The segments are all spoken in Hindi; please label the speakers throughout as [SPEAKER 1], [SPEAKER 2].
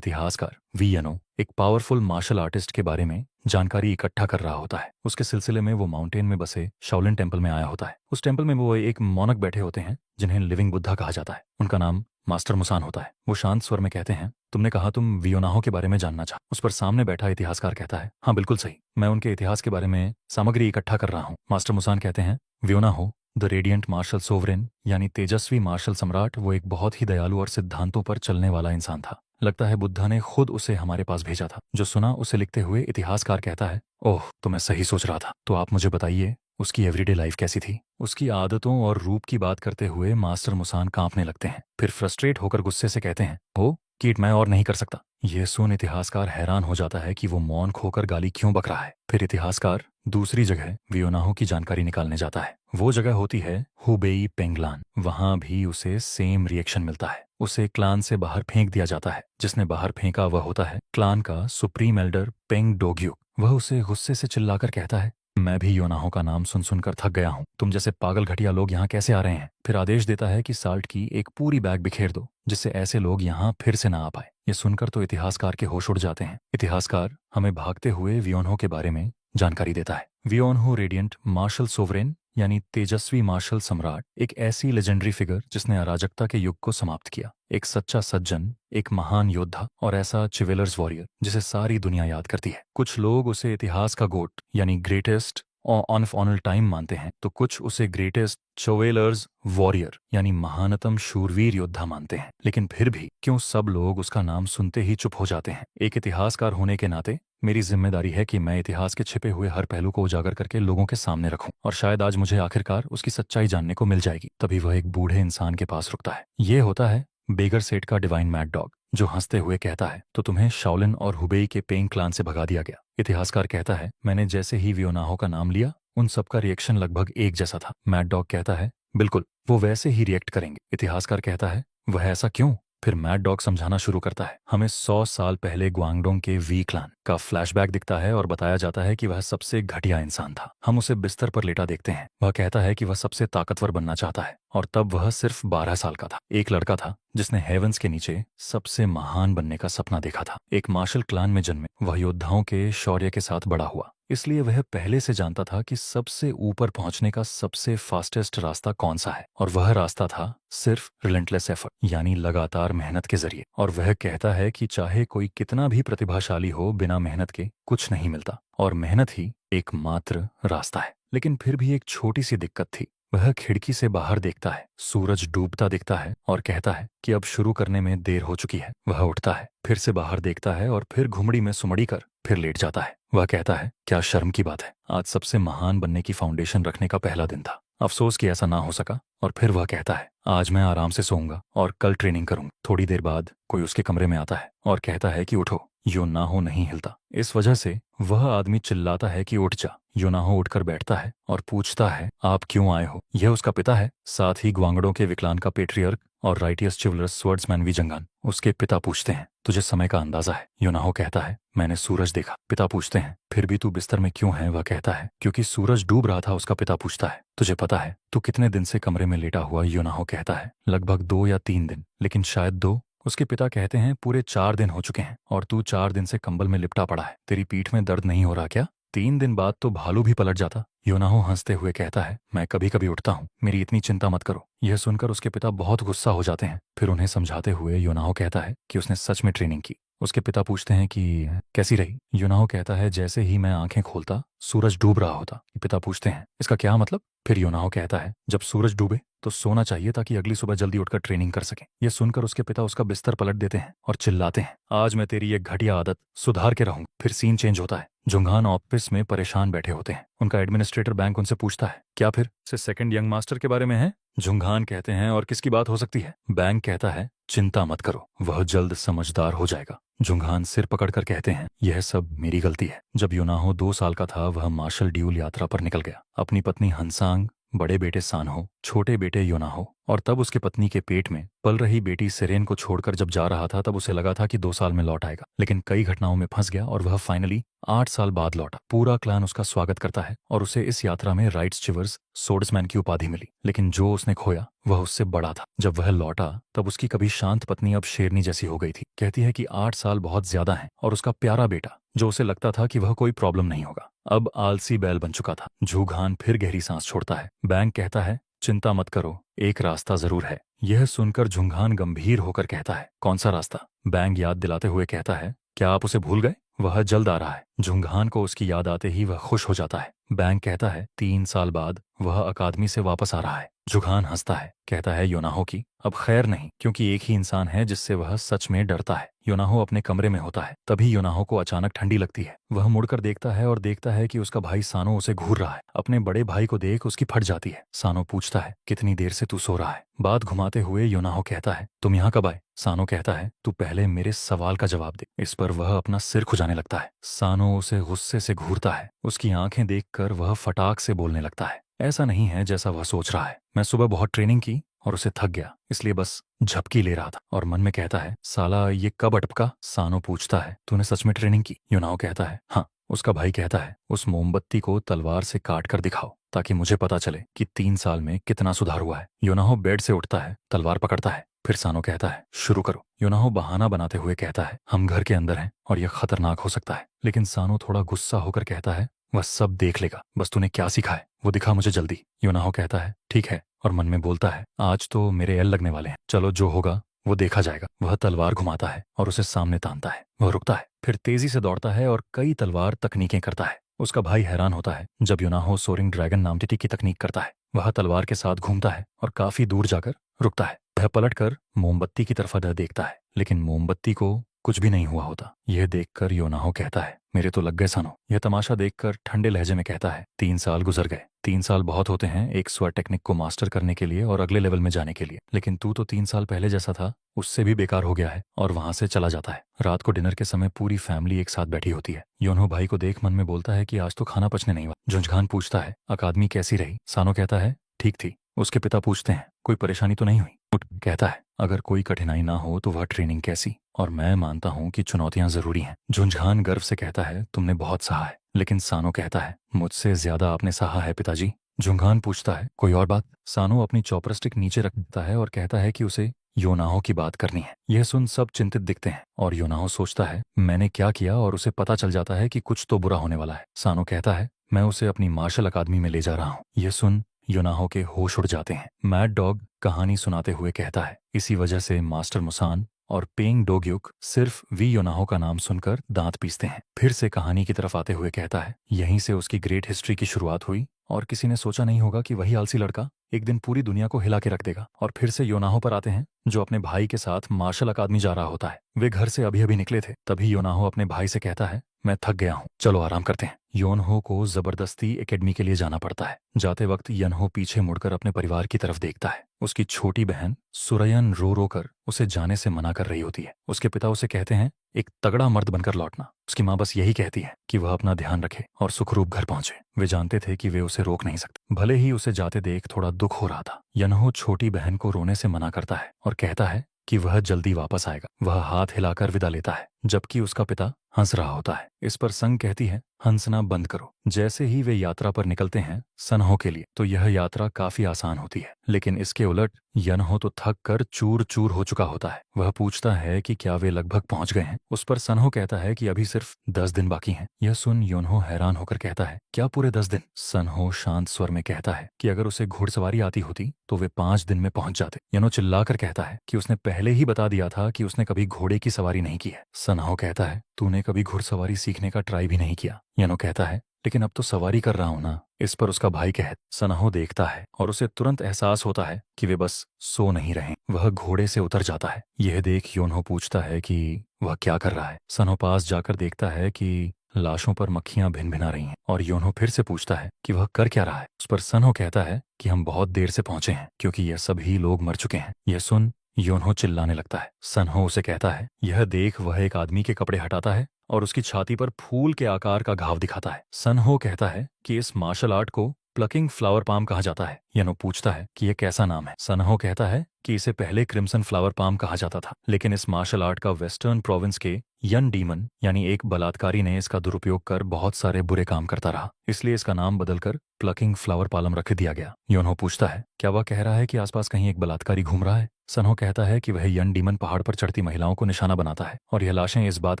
[SPEAKER 1] इतिहासकार वीएनओ एक पावरफुल मार्शल आर्टिस्ट के बारे में जानकारी इकट्ठा कर रहा होता है। उसके सिलसिले में वो माउंटेन में बसे शाओलिन टेम्पल में आया होता है। उस टेम्पल में वो एक मोनक बैठे होते हैं जिन्हें लिविंग बुद्धा कहा जाता है। उनका नाम मास्टर मुसान होता है। वो शांत स्वर में कहते हैं, तुमने कहा तुम वियोनाहो के बारे में जानना चाह। उस पर सामने बैठा इतिहासकार कहता है, हाँ बिल्कुल सही, मैं उनके इतिहास के बारे में सामग्री इकट्ठा कर रहा हूँ। मास्टर मुसान कहते हैं, वियोनाहो द रेडियंट मार्शल सोवरेन यानी तेजस्वी मार्शल सम्राट, वो एक बहुत ही दयालु और सिद्धांतों पर चलने वाला इंसान था। लगता है बुद्धा ने खुद उसे हमारे पास भेजा था। जो सुना उसे लिखते हुए इतिहासकार कहता है, ओह तो मैं सही सोच रहा था। तो आप मुझे बताइए उसकी एवरीडे लाइफ कैसी थी। उसकी आदतों और रूप की बात करते हुए मास्टर मुसान कांपने लगते हैं। फिर फ्रस्ट्रेट होकर गुस्से से कहते हैं, हो कीट मैं और नहीं कर सकता। यह सुन इतिहासकार हैरान हो जाता है कि वो मौन खोकर गाली क्यों बक रहा है। फिर इतिहासकार दूसरी जगह वियोनाहो की जानकारी निकालने जाता है। वो जगह होती है हुबेई पेंगलान। वहां भी उसे सेम रिएक्शन मिलता है। उसे क्लान से बाहर फेंक दिया जाता है। जिसने बाहर फेंका वह होता है क्लान का सुप्रीम एल्डर पेंग डोग्यू। वह उसे गुस्से से चिल्लाकर कहता है, मैं भी योनाहो का नाम सुन सुनकर थक गया हूँ। तुम जैसे पागल घटिया लोग यहाँ कैसे आ रहे हैं। फिर आदेश देता है कि साल्ट की एक पूरी बैग बिखेर दो जिससे ऐसे लोग यहाँ फिर से ना आ पाए। ये सुनकर तो इतिहासकार के होश उड़ जाते हैं। इतिहासकार हमें भागते हुए वियोनहो के बारे में जानकारी देता है। वियोनहो रेडियंट मार्शल सोवरेन यानी तेजस्वी मार्शल सम्राट, एक ऐसी लेजेंडरी फिगर जिसने अराजकता के युग को समाप्त किया। एक सच्चा सज्जन, एक महान योद्धा और ऐसा चिवेलर्स वॉरियर जिसे सारी दुनिया याद करती है। कुछ लोग उसे इतिहास का गोट यानी ग्रेटेस्ट ऑफ ऑल टाइम मानते हैं, तो कुछ उसे ग्रेटेस्ट चोवेलर्स वॉरियर यानी महानतम शूरवीर योद्धा मानते हैं। लेकिन फिर भी क्यों सब लोग उसका नाम सुनते ही चुप हो जाते हैं। एक इतिहासकार होने के नाते मेरी जिम्मेदारी है कि मैं इतिहास के छिपे हुए हर पहलू को उजागर करके लोगों के सामने रखूं। और शायद आज मुझे आखिरकार उसकी सच्चाई जानने को मिल जाएगी। तभी वह एक बूढ़े इंसान के पास रुकता है। ये होता है बेगर सेठ का डिवाइन मैड डॉग, जो हंसते हुए कहता है, तो तुम्हें शाओलिन और हुबेई के पेंग क्लान से भगा दिया गया। इतिहासकार कहता है, मैंने जैसे ही वियोनाहो का नाम लिया उन सबका रिएक्शन लगभग एक जैसा था। मैड डॉग कहता है, बिल्कुल वो वैसे ही रिएक्ट करेंगे। इतिहासकार कहता है, वह ऐसा क्यों। फिर मैड डॉग समझाना शुरू करता है। हमें 100 साल पहले ग्वांगडोंग के वी क्लान का फ्लैशबैक दिखता है और बताया जाता है कि वह सबसे घटिया इंसान था। हम उसे बिस्तर पर लेटा देखते हैं। वह कहता है कि वह सबसे ताकतवर बनना चाहता है और तब वह सिर्फ 12 साल का था। एक लड़का था जिसने हेवंस के नीचे सबसे महान बनने का सपना देखा था। एक मार्शल क्लान में जन्मे वह योद्धाओं के शौर्य के साथ बड़ा हुआ, इसलिए वह पहले से जानता था कि सबसे ऊपर पहुंचने का सबसे फास्टेस्ट रास्ता कौन सा है। और वह रास्ता था सिर्फ रिलेंटलेस एफर्ट यानी लगातार मेहनत के जरिए। और वह कहता है कि चाहे कोई कितना भी प्रतिभाशाली हो, बिना मेहनत के कुछ नहीं मिलता और मेहनत ही एकमात्र रास्ता है। लेकिन फिर भी एक छोटी सी दिक्कत थी। वह खिड़की से बाहर देखता है, सूरज डूबता दिखता है और कहता है कि अब शुरू करने में देर हो चुकी है। वह उठता है, फिर से बाहर देखता है और फिर घुमड़ी में सुमड़ी कर फिर लेट जाता है। वह कहता है, क्या शर्म की बात है, आज सबसे महान बनने की फाउंडेशन रखने का पहला दिन था। अफसोस कि ऐसा ना हो सका। और फिर वह कहता है, आज मैं आराम से सोऊंगा और कल ट्रेनिंग करूंगा। थोड़ी देर बाद कोई उसके कमरे में आता है और कहता है कि उठो, योनाहो नहीं हिलता। इस वजह से वह आदमी चिल्लाता है कि उठ जा। योनाहो उठकर बैठता है और पूछता है, आप क्यों आए हो। यह उसका पिता है, साथ ही ग्वांगडों के विक्लान का पेट्रियर्क और राइटियस चिवलर्स स्वर्ड्समैन विजंगान। उसके पिता पूछते हैं, तुझे समय का अंदाजा है। योनाहो कहता है, मैंने सूरज देखा। पिता पूछते हैं, फिर भी तू बिस्तर में क्यों है। वह कहता है, क्योंकि सूरज डूब रहा था। उसका पिता पूछता है, तुझे पता है तू कितने दिन से कमरे में लेटा हुआ। योनाहो कहता है, लगभग 2 या 3 दिन, लेकिन शायद 2। उसके पिता कहते हैं, पूरे 4 दिन हो चुके हैं और तू 4 दिन से कंबल में लिपटा पड़ा है। तेरी पीठ में दर्द नहीं हो रहा क्या। 3 दिन बाद तो भालू भी पलट जाता। योनाहो हंसते हुए कहता है, मैं कभी कभी उठता हूँ, मेरी इतनी चिंता मत करो। यह सुनकर उसके पिता बहुत गुस्सा हो जाते हैं। फिर उन्हें समझाते हुए योनाहो कहता है कि उसने सच में ट्रेनिंग की। उसके पिता पूछते हैं कि कैसी रही। योनाहो कहता है, जैसे ही मैं आंखें खोलता सूरज डूब रहा होता। पिता पूछते हैं, इसका क्या मतलब। फिर योनाहो कहता है, जब सूरज डूबे तो सोना चाहिए ताकि अगली सुबह जल्दी उठकर ट्रेनिंग कर सके। यह सुनकर उसके पिता उसका बिस्तर पलट देते हैं और चिल्लाते हैं, आज मैं तेरी ये घटिया आदत सुधार के रहूंगा। फिर सीन चेंज होता है। जुंगान ऑफिस में परेशान बैठे होते हैं। उनका एडमिनिस्ट्रेटर बैंक उनसे पूछता है, क्या फिर से सेकंड यंग मास्टर के बारे में है। जुंगान कहते हैं, और किसकी बात हो सकती है। बैंक कहता है, चिंता मत करो, वह जल्द समझदार हो जाएगा। जुंगान सिर पकड़कर कहते हैं, यह सब मेरी गलती है। जब योनाहो 2 साल का था वह मार्शल ड्यूल यात्रा पर निकल गया। अपनी पत्नी हंसांग, बड़े बेटे सानहो, छोटे बेटे योनाहो और तब उसके पत्नी के पेट में पल रही बेटी सिरेन को छोड़कर जब जा रहा था तब उसे लगा था कि 2 साल में लौट आएगा, लेकिन कई घटनाओं में फंस गया और वह फाइनली 8 साल बाद लौटा। पूरा क्लान उसका स्वागत करता है और उसे इस यात्रा में राइट्स चिवर्स सोर्ड्समैन की उपाधि मिली, लेकिन जो उसने खोया वह उससे बड़ा था। जब वह लौटा तब उसकी कभी शांत पत्नी अब शेरनी जैसी हो गई थी। कहती है कि 8 साल बहुत ज्यादा हैं और उसका प्यारा बेटा, जो उसे लगता था कि वह कोई प्रॉब्लम नहीं होगा, अब आलसी बैल बन चुका था। झूघान फिर गहरी सांस छोड़ता है। बैंक कहता है, चिंता मत करो, एक रास्ता जरूर है। यह सुनकर झुंघान गंभीर होकर कहता है, कौन सा रास्ता? बैंग याद दिलाते हुए कहता है, क्या आप उसे भूल गए? वह जल्द आ रहा है। झुंघान को उसकी याद आते ही वह खुश हो जाता है। बैंग कहता है, 3 साल बाद वह अकादमी से वापस आ रहा है। झुंघान हंसता है, कहता है, योनाहो की अब खैर नहीं, क्योंकि एक ही इंसान है जिससे वह सच में डरता है। योनाहो अपने कमरे में होता है। तभी योनाहो को अचानक ठंडी लगती है। वह मुड़कर देखता है और देखता है कि उसका भाई सानो उसे घूर रहा है। अपने बड़े भाई को देख उसकी फट जाती है। सानो पूछता है, कितनी देर से तू सो रहा है? बात घुमाते हुए योनाहो कहता है, तुम यहाँ कब आए? सानो कहता है, तू पहले मेरे सवाल का जवाब दे। इस पर वह अपना सिर खुजाने लगता है। सानो उसे गुस्से से घूरता है। उसकी आंखें देखकर वह फटाक से बोलने लगता है, ऐसा नहीं है जैसा वह सोच रहा है। मैं सुबह बहुत ट्रेनिंग की और उसे थक गया, इसलिए बस झपकी ले रहा था। और मन में कहता है, साला ये कब अटपका? सानो पूछता है, तूने सच में ट्रेनिंग की? योनाहो कहता है, हाँ। उसका भाई कहता है, उस मोमबत्ती को तलवार से काट कर दिखाओ ताकि मुझे पता चले कि 3 साल में कितना सुधार हुआ है। योनाहो बेड से उठता है, तलवार पकड़ता है। फिर सानो कहता है, शुरू करो। योनाहो बहाना बनाते हुए कहता है, हम घर के अंदर हैं और यह खतरनाक हो सकता है। लेकिन सानो थोड़ा गुस्सा होकर कहता है, वह सब देख लेगा, बस तूने क्या सीखा है वो दिखा मुझे जल्दी। योनाहो कहता है, ठीक है, और मन में बोलता है, आज तो मेरे एल लगने वाले हैं, चलो जो होगा वो देखा जाएगा। वह तलवार घुमाता है और उसे सामने तानता है। वह रुकता है, फिर तेजी से दौड़ता है और कई तलवार तकनीकें करता है। उसका भाई हैरान होता है जब योनाहो सोरिंग ड्रैगन नामटिटी की तकनीक करता है। वह तलवार के साथ घूमता है और काफी दूर जाकर रुकता है। वह पलटकर मोमबत्ती की तरफ देखता है, लेकिन मोमबत्ती को कुछ भी नहीं हुआ होता। यह देखकर योनाहो कहता है, मेरे तो लग गए सानो। यह तमाशा देखकर ठंडे लहजे में कहता है, 3 साल गुजर गए। 3 साल बहुत होते हैं एक स्वर टेक्निक को मास्टर करने के लिए और अगले लेवल में जाने के लिए, लेकिन तू तो 3 साल पहले जैसा था उससे भी बेकार हो गया है। और वहां से चला जाता है। रात को डिनर के समय पूरी फैमिली एक साथ बैठी होती है। योनहो भाई को देख मन में बोलता है कि आज तो खाना पचने नहीं हुआ। झुंझुगान पूछता है, अकादमी कैसी रही? सानो कहता है, ठीक थी। उसके पिता पूछते हैं, कोई परेशानी तो नहीं हुई? कहता है, अगर कोई कठिनाई ना हो तो वह ट्रेनिंग कैसी? और मैं मानता हूँ कि चुनौतियां जरूरी हैं। झुंझुगान गर्व से कहता है, तुमने बहुत सहा है। लेकिन सानो कहता है, मुझसे ज्यादा आपने सहा है पिताजी। झुंझुगान पूछता है, कोई और बात? सानो अपनी चॉपर स्टिक नीचे रख देता है और कहता है कि उसे योनाहो की बात करनी है। यह सुन सब चिंतित दिखते हैं और योनाहो सोचता है, मैंने क्या किया, और उसे पता चल जाता है कि कुछ तो बुरा होने वाला है। सानो कहता है, मैं उसे अपनी मार्शल अकादमी में ले जा रहा हूँ। यह सुन योनाहो के होश उड़ जाते हैं। मैड डॉग कहानी सुनाते हुए कहता है, इसी वजह से मास्टर मुसान और पेंग डोग्युक सिर्फ वी योनाहो का नाम सुनकर दांत पीसते हैं। फिर से कहानी की तरफ आते हुए कहता है, यहीं से उसकी ग्रेट हिस्ट्री की शुरुआत हुई और किसी ने सोचा नहीं होगा कि वही आलसी लड़का एक दिन पूरी दुनिया को हिला के रख देगा। और फिर से योनाहो पर आते हैं, जो अपने भाई के साथ मार्शल अकादमी जा रहा होता है। वे घर से अभी अभी निकले थे। तभी योनाहो अपने भाई से कहता है, मैं थक गया हूँ, चलो आराम करते हैं। योनहो को जबरदस्ती एकेडमी के लिए जाना पड़ता है। जाते वक्त यनहो पीछे मुड़कर अपने परिवार की तरफ देखता है। उसकी छोटी बहन सुरयन रो रो कर उसे जाने से मना कर रही होती है। उसके पिता उसे कहते हैं, एक तगड़ा मर्द बनकर लौटना। उसकी माँ बस यही कहती है कि वह अपना ध्यान रखे और सुखरूप घर पहुंचे। वे जानते थे कि वे उसे रोक नहीं सकते। भले ही उसे जाते देख थोड़ा दुख हो रहा था। यनहो छोटी बहन को रोने से मना करता है और कहता है कि वह जल्दी वापस आएगा। वह हाथ हिलाकर विदा लेता है, जबकि उसका पिता हंस रहा होता है। इस पर संग कहती है, हंसना बंद करो। जैसे ही वे यात्रा पर निकलते हैं सनहो के लिए, तो यह यात्रा काफी आसान होती है। लेकिन इसके उलट यनहो तो थक कर चूर चूर हो चुका होता है। वह पूछता है कि क्या वे लगभग पहुंच गए हैं। उस पर सनहो कहता है कि अभी सिर्फ 10 दिन बाकी हैं। यह सुन योनहो हैरान होकर कहता है, क्या पूरे 10 दिन? सनहो शांत स्वर में कहता है कि अगर उसे घुड़सवारी आती होती तो वे 5 दिन में पहुंच जाते। यनो चिल्लाकर कहता है कि उसने पहले ही बता दिया था कि उसने कभी घोड़े की सवारी नहीं की है। सनहो कहता है, तूने कभी घुड़सवारी सीखने का ट्राई भी नहीं किया। यनो कहता है, लेकिन अब तो सवारी कर रहा हूं ना। इस पर उसका भाई कहत सनहो देखता है और उसे तुरंत एहसास होता है कि वे बस सो नहीं रहे। वह घोड़े से उतर जाता है। यह देख योनहो पूछता है कि वह क्या कर रहा है। सनहो पास जाकर देखता है कि लाशों पर मक्खियां भिन भिना रही हैं। और योनहो फिर से पूछता है कि वह कर क्या रहा है। उस पर सनहो कहता है कि हम बहुत देर से पहुंचे हैं, क्योंकि यह सभी लोग मर चुके हैं। यह सुन योनहो चिल्लाने लगता है। सनहो उसे कहता है, यह देख वह एक आदमी के कपड़े हटाता है और उसकी छाती पर फूल के आकार का घाव दिखाता है। सनहो कहता है कि इस मार्शल आर्ट को प्लकिंग फ्लावर पाम कहा जाता है। यनो पूछता है कि यह कैसा नाम है। सनहो कहता है कि इसे पहले क्रिम्सन फ्लावर पाम कहा जाता था, लेकिन इस मार्शल आर्ट का वेस्टर्न प्रोविंस के यन डीमन यानी एक बलात्कारी ने इसका दुरुपयोग कर बहुत सारे बुरे काम करता रहा, इसलिए इसका नाम बदलकर प्लकिंग फ्लावर पालम रख दिया गया। योनहो पूछता है क्या वह कह रहा है कि आसपास कहीं एक बलात्कारी घूम रहा है। सनहो कहता है कि वह यन डीमन पहाड़ पर चढ़ती महिलाओं को निशाना बनाता है और यह लाशें इस बात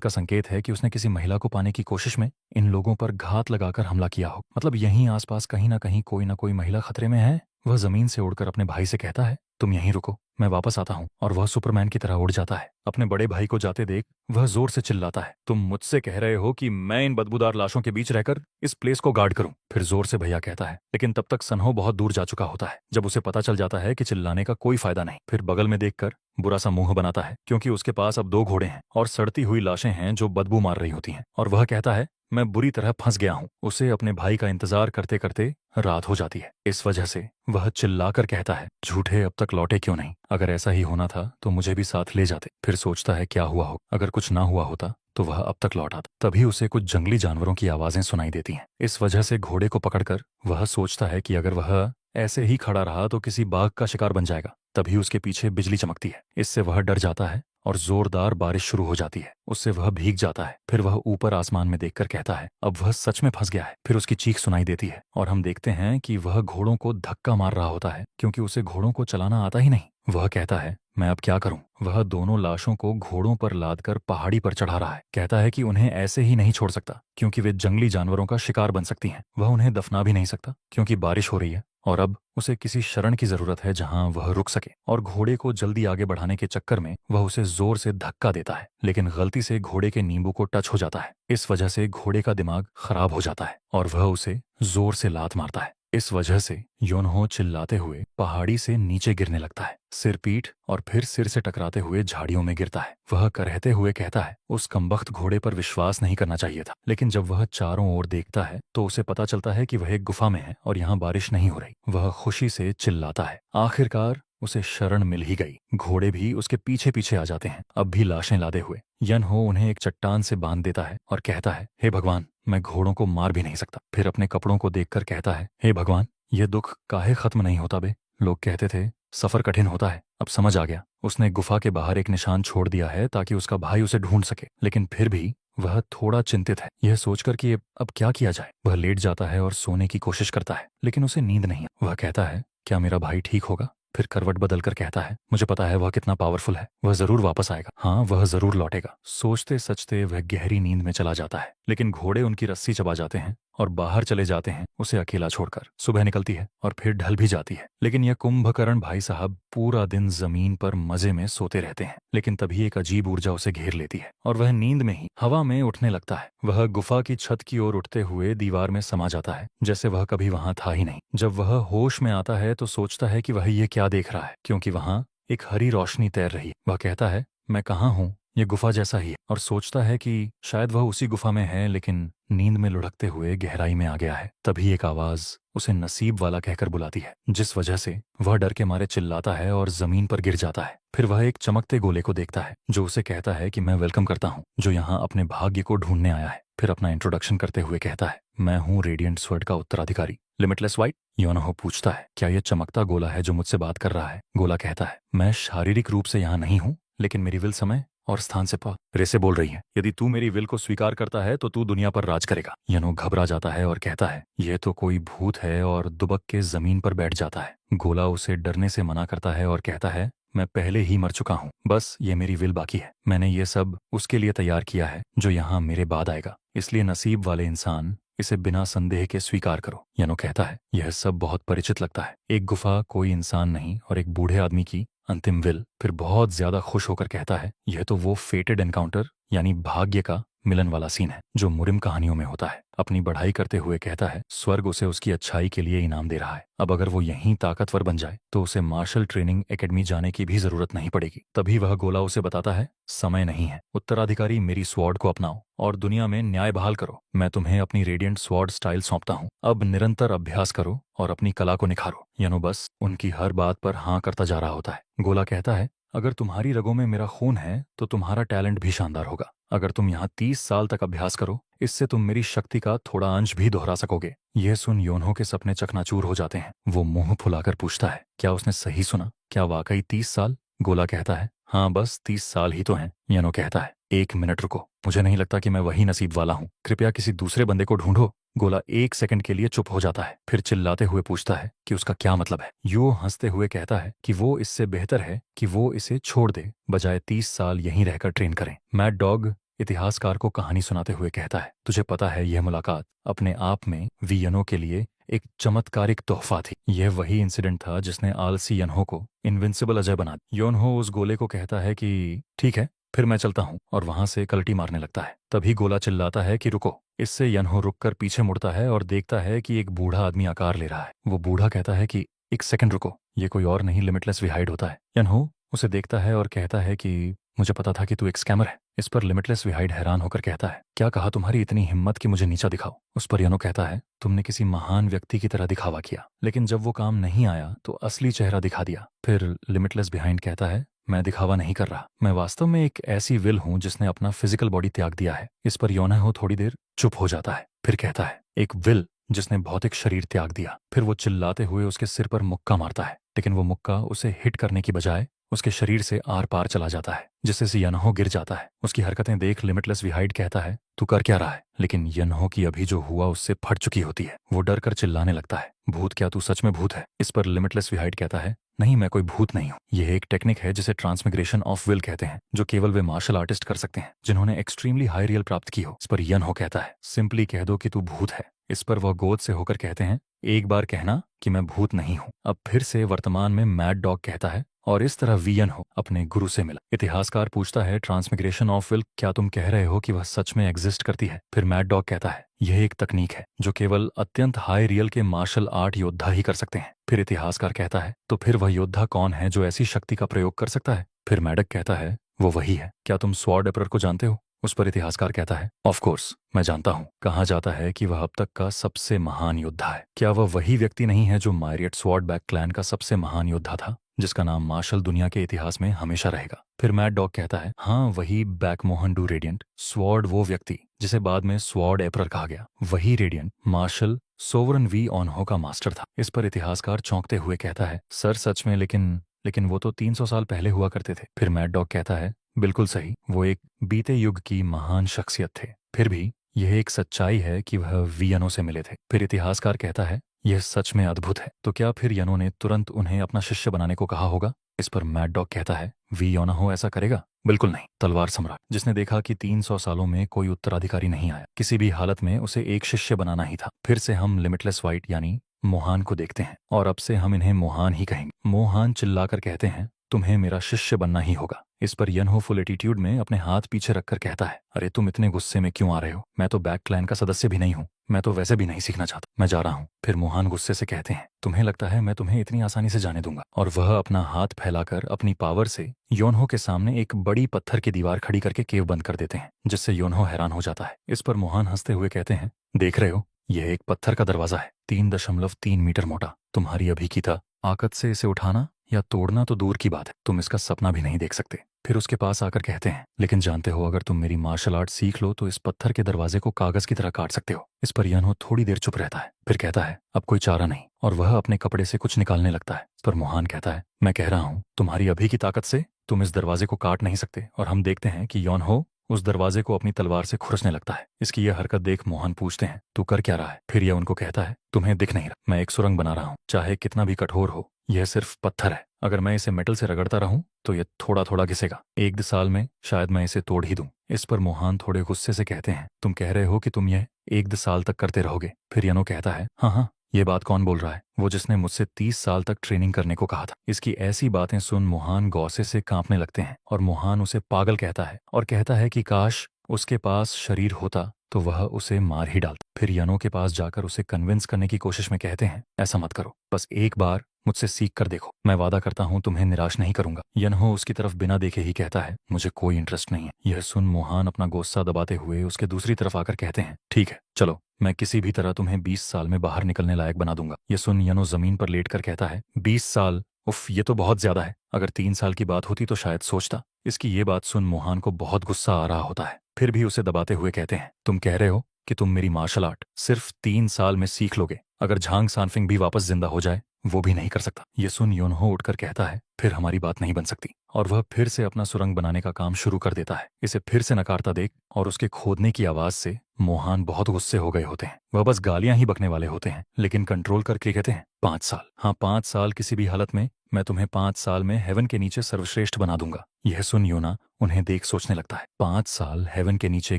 [SPEAKER 1] का संकेत है कि उसने किसी महिला को पाने की कोशिश में इन लोगों पर घात लगाकर हमला किया हो। मतलब यहीं आसपास कहीं ना कोई महिला खतरे में है। वह जमीन से उड़कर अपने भाई से कहता है तुम यहीं रुको, मैं वापस आता हूँ, और वह सुपरमैन की तरह उड़ जाता है। अपने बड़े भाई को जाते देख वह जोर से चिल्लाता है तुम मुझसे कह रहे हो कि मैं इन बदबूदार लाशों के बीच रहकर इस प्लेस को गार्ड करूं। फिर जोर से भैया कहता है, लेकिन तब तक सनहो बहुत दूर जा चुका होता है। जब उसे पता चल जाता है कि चिल्लाने का कोई फायदा नहीं, फिर बगल में देखकर बुरा सा मुंह बनाता है क्योंकि उसके पास अब 2 घोड़े हैं और सड़ती हुई लाशें हैं जो बदबू मार रही होती हैं, और वह कहता है मैं बुरी तरह फंस गया हूँ। उसे अपने भाई का इंतजार करते करते रात हो जाती है। इस वजह से वह चिल्लाकर कहता है झूठे अब तक लौटे क्यों नहीं, अगर ऐसा ही होना था तो मुझे भी साथ ले जाते। फिर सोचता है क्या हुआ हो, अगर कुछ ना हुआ होता तो वह अब तक लौट आता। तभी उसे कुछ जंगली जानवरों की आवाजें सुनाई देती हैं। इस वजह से घोड़े को पकड़कर वह सोचता है कि अगर वह ऐसे ही खड़ा रहा तो किसी बाघ का शिकार बन जाएगा। तभी उसके पीछे बिजली चमकती है। इससे वह डर जाता है और जोरदार बारिश शुरू हो जाती है। उससे वह भीग जाता है। फिर वह ऊपर आसमान में देखकर कहता है अब वह सच में फंस गया है। फिर उसकी चीख सुनाई देती है और हम देखते हैं कि वह घोड़ों को धक्का मार रहा होता है क्योंकि उसे घोड़ों को चलाना आता ही नहीं। वह कहता है मैं अब क्या करूं। वह दोनों लाशों को घोड़ों पर लादकर पहाड़ी पर चढ़ा रहा है। कहता है कि उन्हें ऐसे ही नहीं छोड़ सकता क्योंकि वे जंगली जानवरों का शिकार बन सकती हैं। वह उन्हें दफना भी नहीं सकता क्योंकि बारिश हो रही है और अब उसे किसी शरण की जरूरत है जहां वह रुक सके। और घोड़े को जल्दी आगे बढ़ाने के चक्कर में वह उसे जोर से धक्का देता है, लेकिन गलती से घोड़े के नींबू को टच हो जाता है। इस वजह से घोड़े का दिमाग खराब हो जाता है और वह उसे जोर से लात मारता है। इस वजह से योनहो चिल्लाते हुए पहाड़ी से नीचे गिरने लगता है, सिर पीट और फिर सिर से टकराते हुए झाड़ियों में गिरता है। वह करहते हुए कहता है उस कमबख्त घोड़े पर विश्वास नहीं करना चाहिए था, लेकिन जब वह चारों ओर देखता है तो उसे पता चलता है कि वह एक गुफा में है और यहाँ बारिश नहीं हो रही। वह खुशी से चिल्लाता है। आखिरकार उसे शरण मिल ही गई। घोड़े भी उसके पीछे पीछे आ जाते हैं, अब भी लाशें लादे हुए। यनहो उन्हें एक चट्टान से बांध देता है और कहता है हे भगवान, मैं घोड़ों को मार भी नहीं सकता। फिर अपने कपड़ों को देखकर कहता है हे भगवान, ये दुख काहे खत्म नहीं होता बे। लोग कहते थे सफर कठिन होता है, अब समझ आ गया। उसने गुफा के बाहर एक निशान छोड़ दिया है ताकि उसका भाई उसे ढूंढ सके, लेकिन फिर भी वह थोड़ा चिंतित है यह सोचकर कि अब क्या किया जाए। वह लेट जाता है और सोने की कोशिश करता है, लेकिन उसे नींद नहीं। वह कहता है क्या मेरा भाई ठीक होगा। फिर करवट बदलकर कहता है मुझे पता है वह कितना पावरफुल है, वह जरूर वापस आएगा। हाँ, वह जरूर लौटेगा। सोचते सचते वह गहरी नींद में चला जाता है, लेकिन घोड़े उनकी रस्सी चबा जाते हैं और बाहर चले जाते हैं उसे अकेला छोड़कर। सुबह निकलती है और फिर ढल भी जाती है, लेकिन यह कुंभकर्ण भाई साहब पूरा दिन जमीन पर मजे में सोते रहते हैं। लेकिन तभी एक अजीब ऊर्जा उसे घेर लेती है और वह नींद में ही हवा में उठने लगता है। वह गुफा की छत की ओर उठते हुए दीवार में समा जाता है, जैसे वह कभी वहां था ही नहीं। जब वह होश में आता है तो सोचता है कि वह ये क्या देख रहा है, क्योंकि वहां एक हरी रोशनी तैर रही। वह कहता है मैं कहाँ हूँ, ये गुफा जैसा ही है, और सोचता है कि शायद वह उसी गुफा में है, लेकिन नींद में लुढ़कते हुए गहराई में आ गया है। तभी एक आवाज उसे नसीब वाला कहकर बुलाती है, जिस वजह से वह डर के मारे चिल्लाता है और जमीन पर गिर जाता है। फिर वह एक चमकते गोले को देखता है जो उसे कहता है कि मैं वेलकम करता हूँ, जो यहाँ अपने भाग्य को ढूंढने आया है। फिर अपना इंट्रोडक्शन करते हुए कहता है मैं हूँ रेडिएंट स्वर्ड का उत्तराधिकारी, लिमिटलेस वाइट। योनहो पूछता है क्या यह चमकता गोला है जो मुझसे बात कर रहा है। गोला कहता है मैं शारीरिक रूप से यहाँ नहीं हूँ, लेकिन मेरी विल समय और स्थान से रेसे बोल रही है। यदि तू मेरी विल को स्वीकार करता है तो तू दुनिया पर राज करेगा। यनो घबरा जाता है और कहता है यह तो कोई भूत है, और दुबक के जमीन पर बैठ जाता है। गोला उसे डरने से मना करता है और कहता है मैं पहले ही मर चुका हूँ, बस ये मेरी विल बाकी है। मैंने ये सब उसके लिए तैयार किया है जो यहाँ मेरे बाद आएगा, इसलिए नसीब वाले इंसान इसे बिना संदेह के स्वीकार करो। यनो कहता है यह सब बहुत परिचित लगता है, एक गुफा, कोई इंसान नहीं और एक बूढ़े आदमी की अंतिम विल। फिर बहुत ज्यादा खुश होकर कहता है यह तो वो फेटेड एनकाउंटर यानी भाग्य का मिलन वाला सीन है जो मुरिम कहानियों में होता है। अपनी बढ़ाई करते हुए कहता है स्वर्ग उसे उसकी अच्छाई के लिए इनाम दे रहा है। अब अगर वो यहीं ताकतवर बन जाए तो उसे मार्शल ट्रेनिंग एकेडमी जाने की भी जरूरत नहीं पड़ेगी। तभी वह गोला उसे बताता है समय नहीं है, उत्तराधिकारी मेरी स्वॉर्ड को अपनाओ और दुनिया में न्याय बहाल करो। मैं तुम्हें अपनी रेडिएंट स्वॉर्ड स्टाइल सौंपता हूँ, अब निरंतर अभ्यास करो और अपनी कला को निखारो। यनो बस उनकी हर बात पर हाँ करता जा रहा होता है। गोला कहता है अगर तुम्हारी रगों में मेरा खून है तो तुम्हारा टैलेंट भी शानदार होगा। अगर तुम यहाँ 30 साल तक अभ्यास करो, इससे तुम मेरी शक्ति का थोड़ा अंश भी दोहरा सकोगे। यह सुन योनहो के सपने चकनाचूर हो जाते हैं। वो मुंह फुलाकर पूछता है, क्या उसने सही सुना? क्या वाकई 30 साल? गोला कहता है, हाँ बस 30 साल ही तो हैं। यनो कहता है, 1 मिनट रुको, मुझे नहीं लगता कि मैं वही नसीब वाला हूँ, कृपया किसी दूसरे बंदे को ढूंढो। गोला 1 सेकंड के लिए चुप हो जाता है, फिर चिल्लाते हुए पूछता है कि उसका क्या मतलब है। यो हंसते हुए कहता है कि वो इससे बेहतर है कि वो इसे छोड़ दे, बजाय 30 साल यहीं रहकर ट्रेन करें। मैड डॉग इतिहासकार को कहानी सुनाते हुए कहता है, तुझे पता है यह मुलाकात अपने आप में वी यनो के लिए एक चमत्कारिक तोहफा थी। यह वही इंसिडेंट था जिसने आलसी यनहो को इनविंसिबल अजय बना दिया। योनहो उस गोले को कहता है कि ठीक है, फिर मैं चलता हूँ, और वहां से कलटी मारने लगता है। तभी गोला चिल्लाता है कि रुको। इससे यनहो रुककर पीछे मुड़ता है और देखता है कि एक बूढ़ा आदमी आकार ले रहा है। वो बूढ़ा कहता है कि 1 सेकंड रुको, ये कोई और नहीं लिमिटलेस विहाइड होता है। यनहो उसे देखता है और कहता है कि मुझे पता था कि तू एक स्कैमर है। इस पर लिमिटलेस विहाइड हैरान होकर कहता है, क्या कहा? तुम्हारी इतनी हिम्मत कि मुझे नीचा दिखाओ। उस पर यनो कहता है, तुमने किसी महान व्यक्ति की तरह दिखावा किया, लेकिन जब वो काम नहीं आया तो असली चेहरा दिखा दिया। फिर लिमिटलेस बिहाइंड कहता है, मैं दिखावा नहीं कर रहा, मैं वास्तव में एक ऐसी विल हूं जिसने अपना फिजिकल बॉडी त्याग दिया है। इस पर योनहो थोड़ी देर चुप हो जाता है, फिर कहता है, एक विल जिसने भौतिक शरीर त्याग दिया। फिर वो चिल्लाते हुए उसके सिर पर मुक्का मारता है, लेकिन वो मुक्का उसे हिट करने की बजाय उसके शरीर से आर पार चला जाता है, जिससे यनहो गिर जाता है। उसकी हरकतें देख लिमिटलेस विहाइड कहता है, तू कर क्या रहा है? लेकिन यनहो की अभी जो हुआ उससे फट चुकी होती है। वो डर कर चिल्लाने लगता है, भूत? क्या तू सच में भूत है? इस पर लिमिटलेस विहाइड कहता है, नहीं, मैं कोई भूत नहीं हूँ। यह एक टेक्निक है जिसे ट्रांसमिग्रेशन ऑफ विल कहते हैं, जो केवल वे मार्शल आर्टिस्ट कर सकते हैं जिन्होंने एक्सट्रीमली हाई रियल प्राप्त की हो। इस पर यनहो कहता है, सिंपली कह दो कि तू भूत है। इस पर वह गोद से होकर कहते हैं, एक बार कहना कि मैं भूत नहीं हूँ। अब फिर से वर्तमान में मैड डॉग कहता है, और इस तरह वी यनहो अपने गुरु से मिला। इतिहासकार पूछता है, ट्रांसमिग्रेशन ऑफ विल, क्या तुम कह रहे हो कि वह सच में एग्जिस्ट करती है? फिर मैड डॉग कहता है, यह एक तकनीक है जो केवल अत्यंत हाई रियल के मार्शल आर्ट योद्धा ही कर सकते हैं। फिर इतिहासकार कहता है, तो फिर वह योद्धा कौन है जो ऐसी शक्ति का प्रयोग कर सकता है? फिर मैडक कहता है, वो वही है। क्या तुम स्वॉर्ड एम्परर को जानते हो? उस पर इतिहासकार कहता है, ऑफ कोर्स मैं जानता हूँ। कहा जाता है कि वह अब तक का सबसे महान योद्धा है। क्या वह वही व्यक्ति नहीं है जो मायरियट स्वॉर्डबैक क्लैन का सबसे महान योद्धा था, जिसका नाम मार्शल दुनिया के इतिहास में हमेशा रहेगा? फिर मैड डॉग कहता है, हाँ वही बैकमोहन डू रेडियंट स्वॉर्ड, वो व्यक्ति जिसे बाद में स्वॉर्ड एम्परर कहा गया। वही रेडियंट मार्शल सोवरन वी ऑनहो का मास्टर था। इस पर इतिहासकार चौंकते हुए कहता है, सर सच में? लेकिन वो तो 300 साल पहले हुआ करते थे। फिर मैड डॉग कहता है, बिल्कुल सही, वो एक बीते युग की महान शख्सियत थे। फिर भी यह एक सच्चाई है कि वह वी यनो से मिले थे। फिर इतिहासकार कहता है, यह सच में अद्भुत है। तो क्या फिर यनो ने तुरंत उन्हें अपना शिष्य बनाने को कहा होगा? इस पर मैड डॉग कहता है, वी योनहो ऐसा करेगा? बिल्कुल नहीं। तलवार सम्राट जिसने देखा कि 300 सालों में कोई उत्तराधिकारी नहीं आया, किसी भी हालत में उसे एक शिष्य बनाना ही था। फिर से हम लिमिटलेस वाइट यानी मोहान को देखते हैं, और अब से हम इन्हें मोहान ही कहेंगे। मोहान चिल्लाकर कहते हैं, तुम्हें मेरा शिष्य बनना ही होगा। इस पर यनहो फुल एटीट्यूड में अपने हाथ पीछे रखकर कहता है, अरे तुम इतने गुस्से में क्यों आ रहे हो? मैं तो बैक क्लैन का सदस्य भी नहीं हूँ, मैं तो वैसे भी नहीं सीखना चाहता, मैं जा रहा हूँ। फिर मोहान गुस्से से कहते हैं, तुम्हें लगता है मैं तुम्हें इतनी आसानी से जाने दूंगा? और वह अपना हाथ फैलाकर अपनी पावर से योनहो के सामने एक बड़ी पत्थर की दीवार खड़ी करके केव बंद कर देते हैं, जिससे योनहो हैरान हो जाता है। इस पर मोहान हंसते हुए कहते हैं, देख रहे हो, यह एक पत्थर का दरवाजा है, 3.3 मीटर मोटा। तुम्हारी अभी की ताकत से इसे उठाना या तोड़ना तो दूर की बात है, तुम इसका सपना भी नहीं देख सकते। फिर उसके पास आकर कहते हैं, लेकिन जानते हो, अगर तुम मेरी मार्शल आर्ट सीख लो तो इस पत्थर के दरवाजे को कागज की तरह काट सकते हो। इस पर यनहो थोड़ी देर चुप रहता है, फिर कहता है, अब कोई चारा नहीं, और वह अपने कपड़े से कुछ निकालने लगता है। इस पर मोहान कहता है, मैं कह रहा हूँ, तुम्हारी अभी की ताकत से तुम इस दरवाजे को काट नहीं सकते। और हम देखते हैं कि योनहो उस दरवाजे को अपनी तलवार से खुरचने लगता है। इसकी यह हरकत देख मोहन पूछते हैं, तू कर क्या रहा है? फिर यह उनको कहता है, तुम्हें दिख नहीं रहा, मैं एक सुरंग बना रहा हूँ, चाहे कितना भी कठोर हो, यह सिर्फ पत्थर है। अगर मैं इसे मेटल से रगड़ता रहूं तो यह थोड़ा थोड़ा घिसेगा, 1 साल में शायद मैं इसे तोड़ ही दूं। इस पर मोहन थोड़े गुस्से से कहते हैं, तुम कह रहे हो कि तुम यह 1 साल तक करते रहोगे? फिर यनो कहता है, हाँ हाँ, ये बात कौन बोल रहा है? वो जिसने मुझसे 30 साल तक ट्रेनिंग करने को कहा था। इसकी ऐसी बातें सुन मोहन गौसे से कांपने लगते हैं, और मोहन उसे पागल कहता है और कहता है कि काश उसके पास शरीर होता तो वह उसे मार ही डालता। फिर यनो के पास जाकर उसे कन्विंस करने की कोशिश में कहते हैं, ऐसा मत करो, बस एक बार मुझसे सीख कर देखो, मैं वादा करता हूँ तुम्हें निराश नहीं करूंगा। यनहो उसकी तरफ बिना देखे ही कहता है, मुझे कोई इंटरेस्ट नहीं है। यह सुन मोहन अपना गुस्सा दबाते हुए उसके दूसरी तरफ आकर कहते हैं, ठीक है चलो, मैं किसी भी तरह तुम्हें 20 साल में बाहर निकलने लायक बना दूंगा। यह सुन यनो जमीन पर लेटकर कहता है, 20 साल? उफ, ये तो बहुत ज्यादा है। अगर 3 साल की बात होती तो शायद सोचता। इसकी ये बात सुन मोहन को बहुत गुस्सा आ रहा होता है, फिर भी उसे दबाते हुए कहते हैं, तुम कह रहे हो कि तुम मेरी मार्शल आर्ट सिर्फ 3 साल में सीख लोगे। अगर झांग सानफिंग भी वापस जिंदा हो जाए वो भी नहीं कर सकता। ये सुन योनहो उठकर कहता है, फिर हमारी बात नहीं बन सकती। और वह फिर से अपना सुरंग बनाने का काम शुरू कर देता है। इसे फिर से नकारता देख और उसके खोदने की आवाज से मोहान बहुत गुस्से हो गए होते हैं। वह बस गालियां ही बकने वाले होते हैं, लेकिन कंट्रोल करके कहते हैं, 5 साल, हाँ 5 साल, किसी भी हालत में मैं तुम्हें 5 साल में हेवन के नीचे सर्वश्रेष्ठ बना दूंगा। यह सुन योना उन्हें देख सोचने लगता है, 5 साल हेवन के नीचे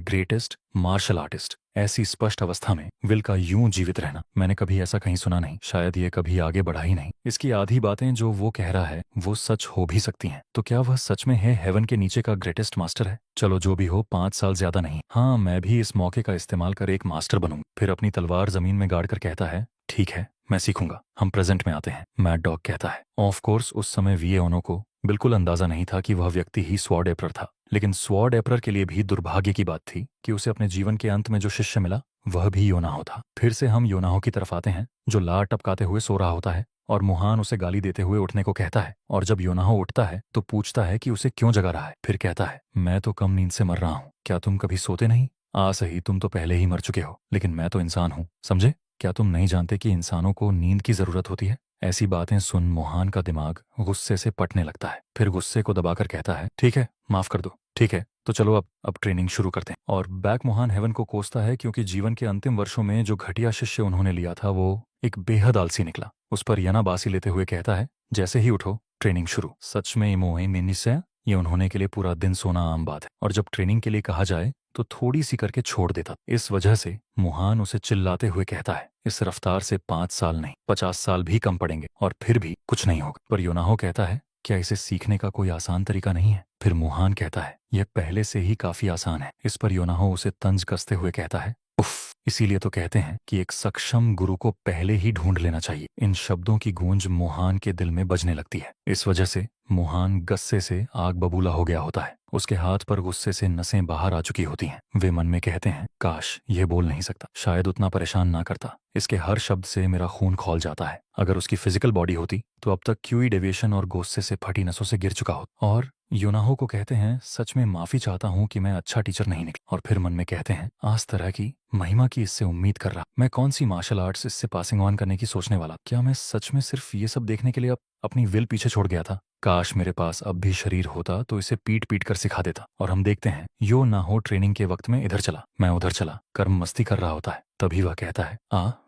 [SPEAKER 1] ग्रेटेस्ट मार्शल आर्टिस्ट, ऐसी स्पष्ट अवस्था में विल का यूं जीवित रहना मैंने कभी ऐसा कहीं सुना नहीं। शायद ये कभी आगे बढ़ा ही नहीं। इसकी आधी बातें जो वो कह रहा है वो सच हो भी सकती हैं। तो क्या वह सच में है हेवन के नीचे का ग्रेटेस्ट मास्टर है? चलो जो भी हो, 5 साल ज्यादा नहीं। हाँ, मैं भी इस मौके का इस्तेमाल कर एक मास्टर बनूंगा। फिर अपनी तलवार जमीन में गाड़ कर कहता है, ठीक है, मैं सीखूंगा। हम प्रेजेंट में आते हैं। मैड डॉग कहता है। ऑफ कोर्स उस समय वी ओनो को बिल्कुल अंदाजा नहीं था कि वह व्यक्ति ही स्वॉर्ड एप्रर था, लेकिन स्वॉर्ड एप्रर के लिए भी दुर्भाग्य की बात थी कि उसे अपने जीवन के अंत में जो शिष्य मिला वह भी योनाहो था। फिर से हम योनाहो की तरफ आते हैं, जो लार टपकाते हुए सो रहा होता है और मुहान उसे गाली देते हुए उठने को कहता है। और जब योनाहो उठता है तो पूछता है कि उसे क्यों जगा रहा है। फिर कहता है, मैं तो कम नींद से मर रहा हूँ, क्या तुम कभी सोते नहीं? सही, तुम तो पहले ही मर चुके हो, लेकिन मैं तो इंसान हूँ, समझे? क्या तुम नहीं जानते कि इंसानों को नींद की जरूरत होती है? ऐसी बातें सुन मोहान का दिमाग गुस्से से पटने लगता है। फिर गुस्से को दबाकर कहता है, ठीक है, माफ कर दो। ठीक है, तो चलो अब ट्रेनिंग शुरू करते हैं। और बैक मोहान हेवन को कोसता है क्योंकि जीवन के अंतिम वर्षों में जो घटिया शिष्य उन्होंने लिया था वो एक बेहद आलसी निकला। उस पर याना बासी लेते हुए कहता है, जैसे ही उठो ट्रेनिंग शुरू। सच में इमोए मिनिसे, ये उन्होंने के लिए पूरा दिन सोना आम बात है, और जब ट्रेनिंग के लिए कहा जाए तो थोड़ी सी करके छोड़ देता। इस वजह से मुहान उसे चिल्लाते हुए कहता है, इस रफ्तार से 5 साल नहीं 50 साल भी कम पड़ेंगे और फिर भी कुछ नहीं होगा। पर योनाहो कहता है, क्या इसे सीखने का कोई आसान तरीका नहीं है? फिर मुहान कहता है, यह पहले से ही काफी आसान है। इस पर योनाहो उसे तंज कसते हुए कहता है, उफ, इसीलिए तो कहते हैं कि एक सक्षम गुरु को पहले ही ढूंढ लेना चाहिए। इन शब्दों की गूंज मुहान के दिल में बजने लगती है। इस वजह से मुहान गुस्से से आग बबूला हो गया होता है। उसके हाथ पर गुस्से से नसें बाहर आ चुकी होती हैं। वे मन में कहते हैं, काश ये बोल नहीं सकता, शायद उतना परेशान ना करता। इसके हर शब्द से मेरा खून खौल जाता है। अगर उसकी फिजिकल बॉडी होती तो अब तक क्यूई डेविएशन और गुस्से से फटी नसों से गिर चुका होता। और योनाहो को कहते हैं, सच में माफी चाहता हूँ कि मैं अच्छा टीचर नहीं निकला। और फिर मन में कहते हैं, आज तरह की महिमा की इससे उम्मीद कर रहा। मैं कौन सी मार्शल आर्ट्स इससे पासिंग ऑन करने की सोचने वाला। क्या मैं सच में सिर्फ ये सब देखने के लिए अपनी विल पीछे छोड़ गया था? काश मेरे पास अब भी शरीर होता तो इसे पीट पीट कर सिखा देता। और हम देखते हैं यो ना हो ट्रेनिंग के वक्त में इधर चला, मैं उधर चला, कर्म मस्ती कर रहा होता है। तभी वह कहता है,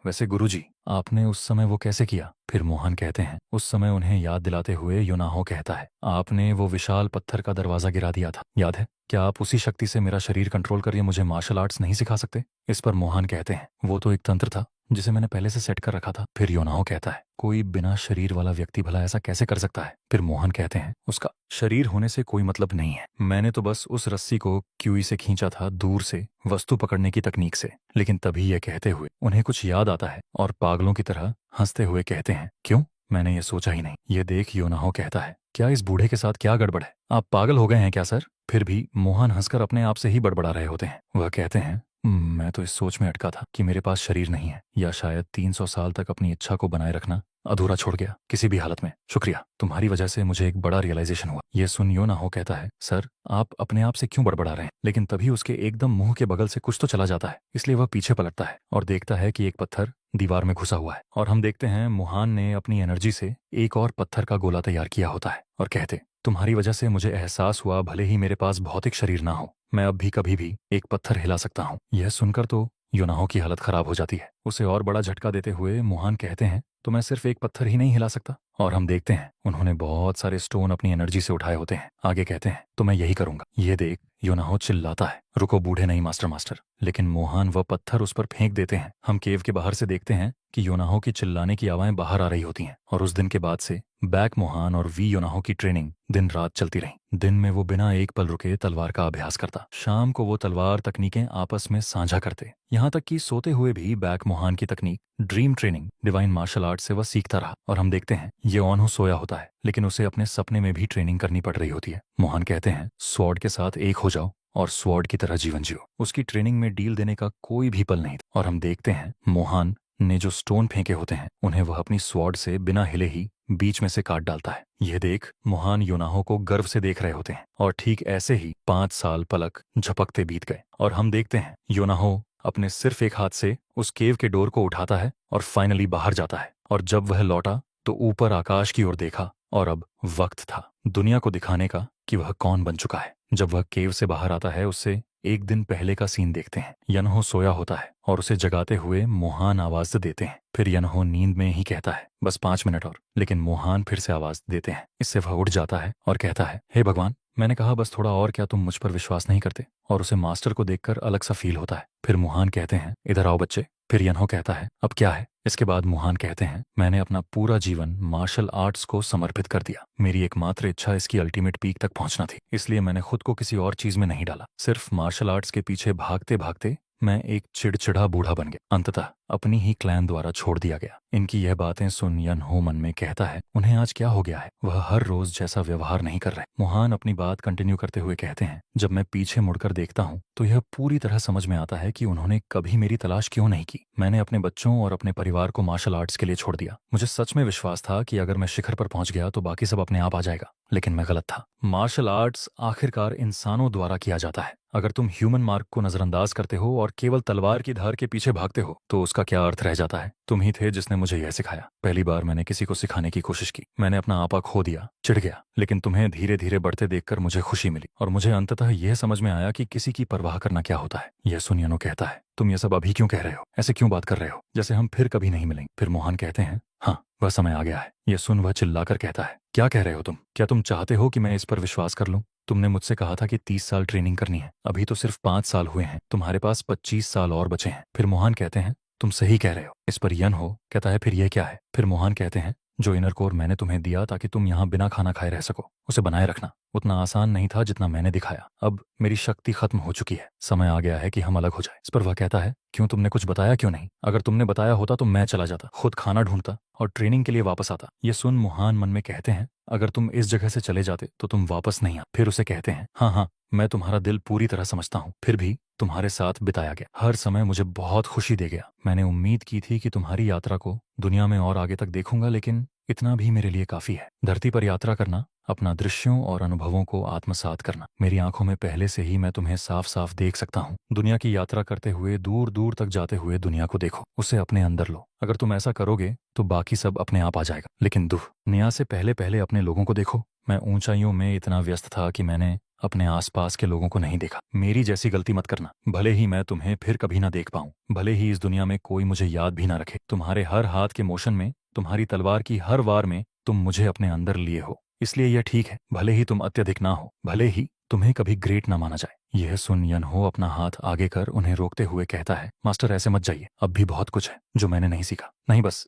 [SPEAKER 1] वैसे गुरुजी, आपने उस समय वो कैसे किया? फिर मोहन कहते हैं, उस समय उन्हें याद दिलाते हुए योनाहो कहता है, आपने वो विशाल पत्थर का दरवाजा गिरा दिया था, याद है? क्या आप उसी शक्ति से मेरा शरीर कंट्रोल करिए मुझे मार्शल आर्ट्स नहीं सिखा सकते? इस पर मोहन कहते हैं, वो तो एक तंत्र था जिसे मैंने पहले से सेट कर रखा था। फिर योनाहो कहता है, कोई बिना शरीर वाला व्यक्ति भला ऐसा कैसे कर सकता है? फिर मोहन कहते हैं, उसका शरीर होने से कोई मतलब नहीं है, मैंने तो बस उस रस्सी को क्यूई से खींचा था, दूर से वस्तु पकड़ने की तकनीक से। लेकिन तभी यह कहते हुए उन्हें कुछ याद आता है और पागलों की तरह हंसते हुए कहते हैं, क्यों? मैंने ये सोचा ही नहीं। ये देख योनाहो कहता है, क्या इस बूढ़े के साथ क्या गड़बड़ है? आप पागल हो गए हैं क्या सर? फिर भी मोहन हंसकर अपने आप से ही बड़बड़ा रहे होते हैं। वह कहते हैं, मैं तो इस सोच में अटका था कि मेरे पास शरीर नहीं है, या शायद 300 साल तक अपनी इच्छा को बनाए रखना अधूरा छोड़ गया किसी भी हालत में। शुक्रिया, तुम्हारी वजह से मुझे एक बड़ा रियलाइजेशन हुआ। यह सुन योनाहो कहता है, सर आप अपने आप से क्यों बड़बड़ा रहे हैं? लेकिन तभी उसके एकदम मुंह के बगल से कुछ तो चला जाता है, इसलिए वह पीछे पलटता है और देखता है कि एक पत्थर दीवार में घुसा हुआ है। और हम देखते हैं मुहान ने अपनी एनर्जी से एक और पत्थर का गोला तैयार किया होता है और कहते, तुम्हारी वजह से मुझे एहसास हुआ, भले ही मेरे पास भौतिक शरीर ना हो, मैं अब भी कभी भी एक पत्थर हिला सकता हूँ। यह सुनकर तो योनाहो की हालत खराब हो जाती है। उसे और बड़ा झटका देते हुए मुहान कहते हैं, तो मैं सिर्फ एक पत्थर ही नहीं हिला सकता? और हम देखते हैं उन्होंने बहुत सारे स्टोन अपनी एनर्जी से उठाए होते हैं। आगे कहते हैं, तो मैं यही करूंगा। ये देख योनाहो चिल्लाता है, रुको बूढ़े नहीं मास्टर। लेकिन मोहन वह पत्थर उस पर फेंक देते हैं। हम केव के बाहर से देखते हैं कि योनाहो की चिल्लाने की आवाज़ें बाहर आ रही होती हैं। और उस दिन के बाद से बैक मोहन और वी योनाहो की ट्रेनिंग दिन रात चलती रही। दिन में वो बिना एक पल रुके तलवार का अभ्यास करता, शाम को वो तलवार तकनीकें आपस में साझा करते, यहाँ तक कि सोते हुए भी बैक मोहन की तकनीक dream training divine martial art से वह सीखता रहा। और हम देखते हैं ये ओनहो सोया होता है, लेकिन उसे अपने सपने में भी ट्रेनिंग करनी पड़ रही होती है। मोहन कहते हैं, स्वॉर्ड के साथ एक हो जाओ और स्वॉर्ड की तरह जीवन जियो। उसकी ट्रेनिंग में डील देने का कोई भी पल नहीं था। और हम देखते हैं मोहन ने जो स्टोन फेंके होते हैं उन्हें वह अपनी स्वॉर्ड से बिना हिले ही बीच में से काट डालता है। यह देख मोहन योनाहो को गर्व से देख रहे होते हैं। और ठीक ऐसे ही 5 साल पलक झपकते बीत गए और हम देखते हैं योनाहो अपने सिर्फ एक हाथ से उस केव के डोर को उठाता है और फाइनली बाहर जाता है। और जब वह लौटा तो ऊपर आकाश की ओर देखा और अब वक्त था दुनिया को दिखाने का कि वह कौन बन चुका है। जब वह केव से बाहर आता है उससे एक दिन पहले का सीन देखते हैं। यनहो सोया होता है और उसे जगाते हुए मोहान आवाज देते हैं। फिर यनहो नींद में ही कहता है बस 5 मिनट और, लेकिन मोहान फिर से आवाज देते हैं। इससे वह उठ जाता है और कहता है हे भगवान, मैंने कहा बस थोड़ा और, क्या तुम मुझ पर विश्वास नहीं करते? और उसे मास्टर को देखकर अलग सा फील होता है। फिर मोहान कहते हैं इधर आओ बच्चे। फिर यनहो कहता है अब क्या है? इसके बाद मोहान कहते हैं मैंने अपना पूरा जीवन मार्शल आर्ट्स को समर्पित कर दिया। मेरी एकमात्र इच्छा इसकी अल्टीमेट पीक तक पहुंचना थी, इसलिए मैंने खुद को किसी और चीज में नहीं डाला। सिर्फ मार्शल आर्ट्स के पीछे भागते भागते मैं एक चिड़चिड़ा बूढ़ा बन गया, अंततः अपनी ही क्लैन द्वारा छोड़ दिया गया। इनकी यह बातें सुन यनहो मन में कहता है उन्हें आज क्या हो गया है, वह हर रोज जैसा व्यवहार नहीं कर रहे। मोहान अपनी बात कंटिन्यू करते हुए कहते हैं जब मैं पीछे मुड़कर देखता हूँ तो यह पूरी तरह समझ में आता है कि उन्होंने कभी मेरी तलाश क्यों नहीं की। मैंने अपने बच्चों और अपने परिवार को मार्शल आर्ट्स के लिए छोड़ दिया। मुझे सच में विश्वास था कि अगर मैं शिखर पर पहुंच गया तो बाकी सब अपने आप आ जाएगा, लेकिन मैं गलत था। मार्शल आर्ट्स आखिरकार इंसानों द्वारा किया जाता है। अगर तुम ह्यूमन मार्क को नजरअंदाज करते हो और केवल तलवार की धार के पीछे भागते हो तो उसका क्या अर्थ रह जाता है? तुम ही थे जिसने मुझे यह सिखाया। पहली बार मैंने किसी को सिखाने की कोशिश की, मैंने अपना आपा खो दिया, चिढ़ गया, लेकिन तुम्हें धीरे धीरे बढ़ते देखकर मुझे खुशी मिली और मुझे अंततः यह समझ में आया कि किसी की परवाह करना क्या होता है। यह सुन यनो कहता है तुम ये सब अभी क्यों कह रहे हो? ऐसे क्यों बात कर रहे हो जैसे हम फिर कभी नहीं मिलेंगे? फिर मोहन कहते हैं हाँ, वह समय आ गया है। यह सुन वह चिल्लाकर कहता है क्या कह रहे हो तुम? क्या तुम चाहते हो कि मैं इस पर विश्वास कर लूं? तुमने मुझसे कहा था कि 30 साल ट्रेनिंग करनी है, अभी तो सिर्फ 5 साल हुए हैं, तुम्हारे पास 25 साल और बचे हैं। फिर मोहन कहते हैं तुम सही कह रहे हो। इस पर यनहो कहता है फिर यह क्या है? फिर मोहन कहते हैं जो इनर कोर मैंने तुम्हें दिया ताकि तुम यहाँ बिना खाना खाए रह सको, उसे बनाए रखना उतना आसान नहीं था जितना मैंने दिखाया। अब मेरी शक्ति खत्म हो चुकी है, समय आ गया है कि हम अलग हो जाए। इस पर वह कहता है क्यों, तुमने कुछ बताया क्यों नहीं? अगर तुमने बताया होता तो मैं चला जाता, खुद खाना ढूंढता और ट्रेनिंग के लिए वापस आता। ये सुन मोहन मन में कहते हैं अगर तुम इस जगह से चले जाते तो तुम वापस नहीं आ। फिर उसे कहते हैं हाँ हाँ, मैं तुम्हारा दिल पूरी तरह समझता हूँ, फिर भी तुम्हारे साथ बिताया गया हर समय मुझे बहुत खुशी दे गया। मैंने उम्मीद की थी कि तुम्हारी यात्रा को दुनिया में और आगे तक देखूंगा, लेकिन इतना भी मेरे लिए काफी है। धरती पर यात्रा करना, अपना दृश्यों और अनुभवों को आत्मसात करना। मेरी आंखों में पहले से ही मैं तुम्हें साफ साफ देख सकता हूँ। दुनिया की यात्रा करते हुए दूर दूर तक जाते हुए दुनिया को देखो, उसे अपने अंदर लो। अगर तुम ऐसा करोगे तो बाकी सब अपने आप आ जाएगा। लेकिन दुनिया से पहले पहले अपने लोगों को देखो। मैं ऊंचाइयों में इतना व्यस्त था कि मैंने अपने आसपास के लोगों को नहीं देखा। मेरी जैसी गलती मत करना। भले ही मैं तुम्हें फिर कभी ना देख पाऊं, भले ही इस दुनिया में कोई मुझे याद भी ना रखे, तुम्हारे हर हाथ के मोशन में, तुम्हारी तलवार की हर वार में तुम मुझे अपने अंदर लिए हो, इसलिए यह ठीक है। भले ही तुम अत्यधिक ना हो, भले ही तुम्हें कभी ग्रेट ना माना जाए। यह सुन यनहो अपना हाथ आगे कर उन्हें रोकते हुए कहता है मास्टर ऐसे मत जाइए, अब भी बहुत कुछ है जो मैंने नहीं सीखा। नहीं, बस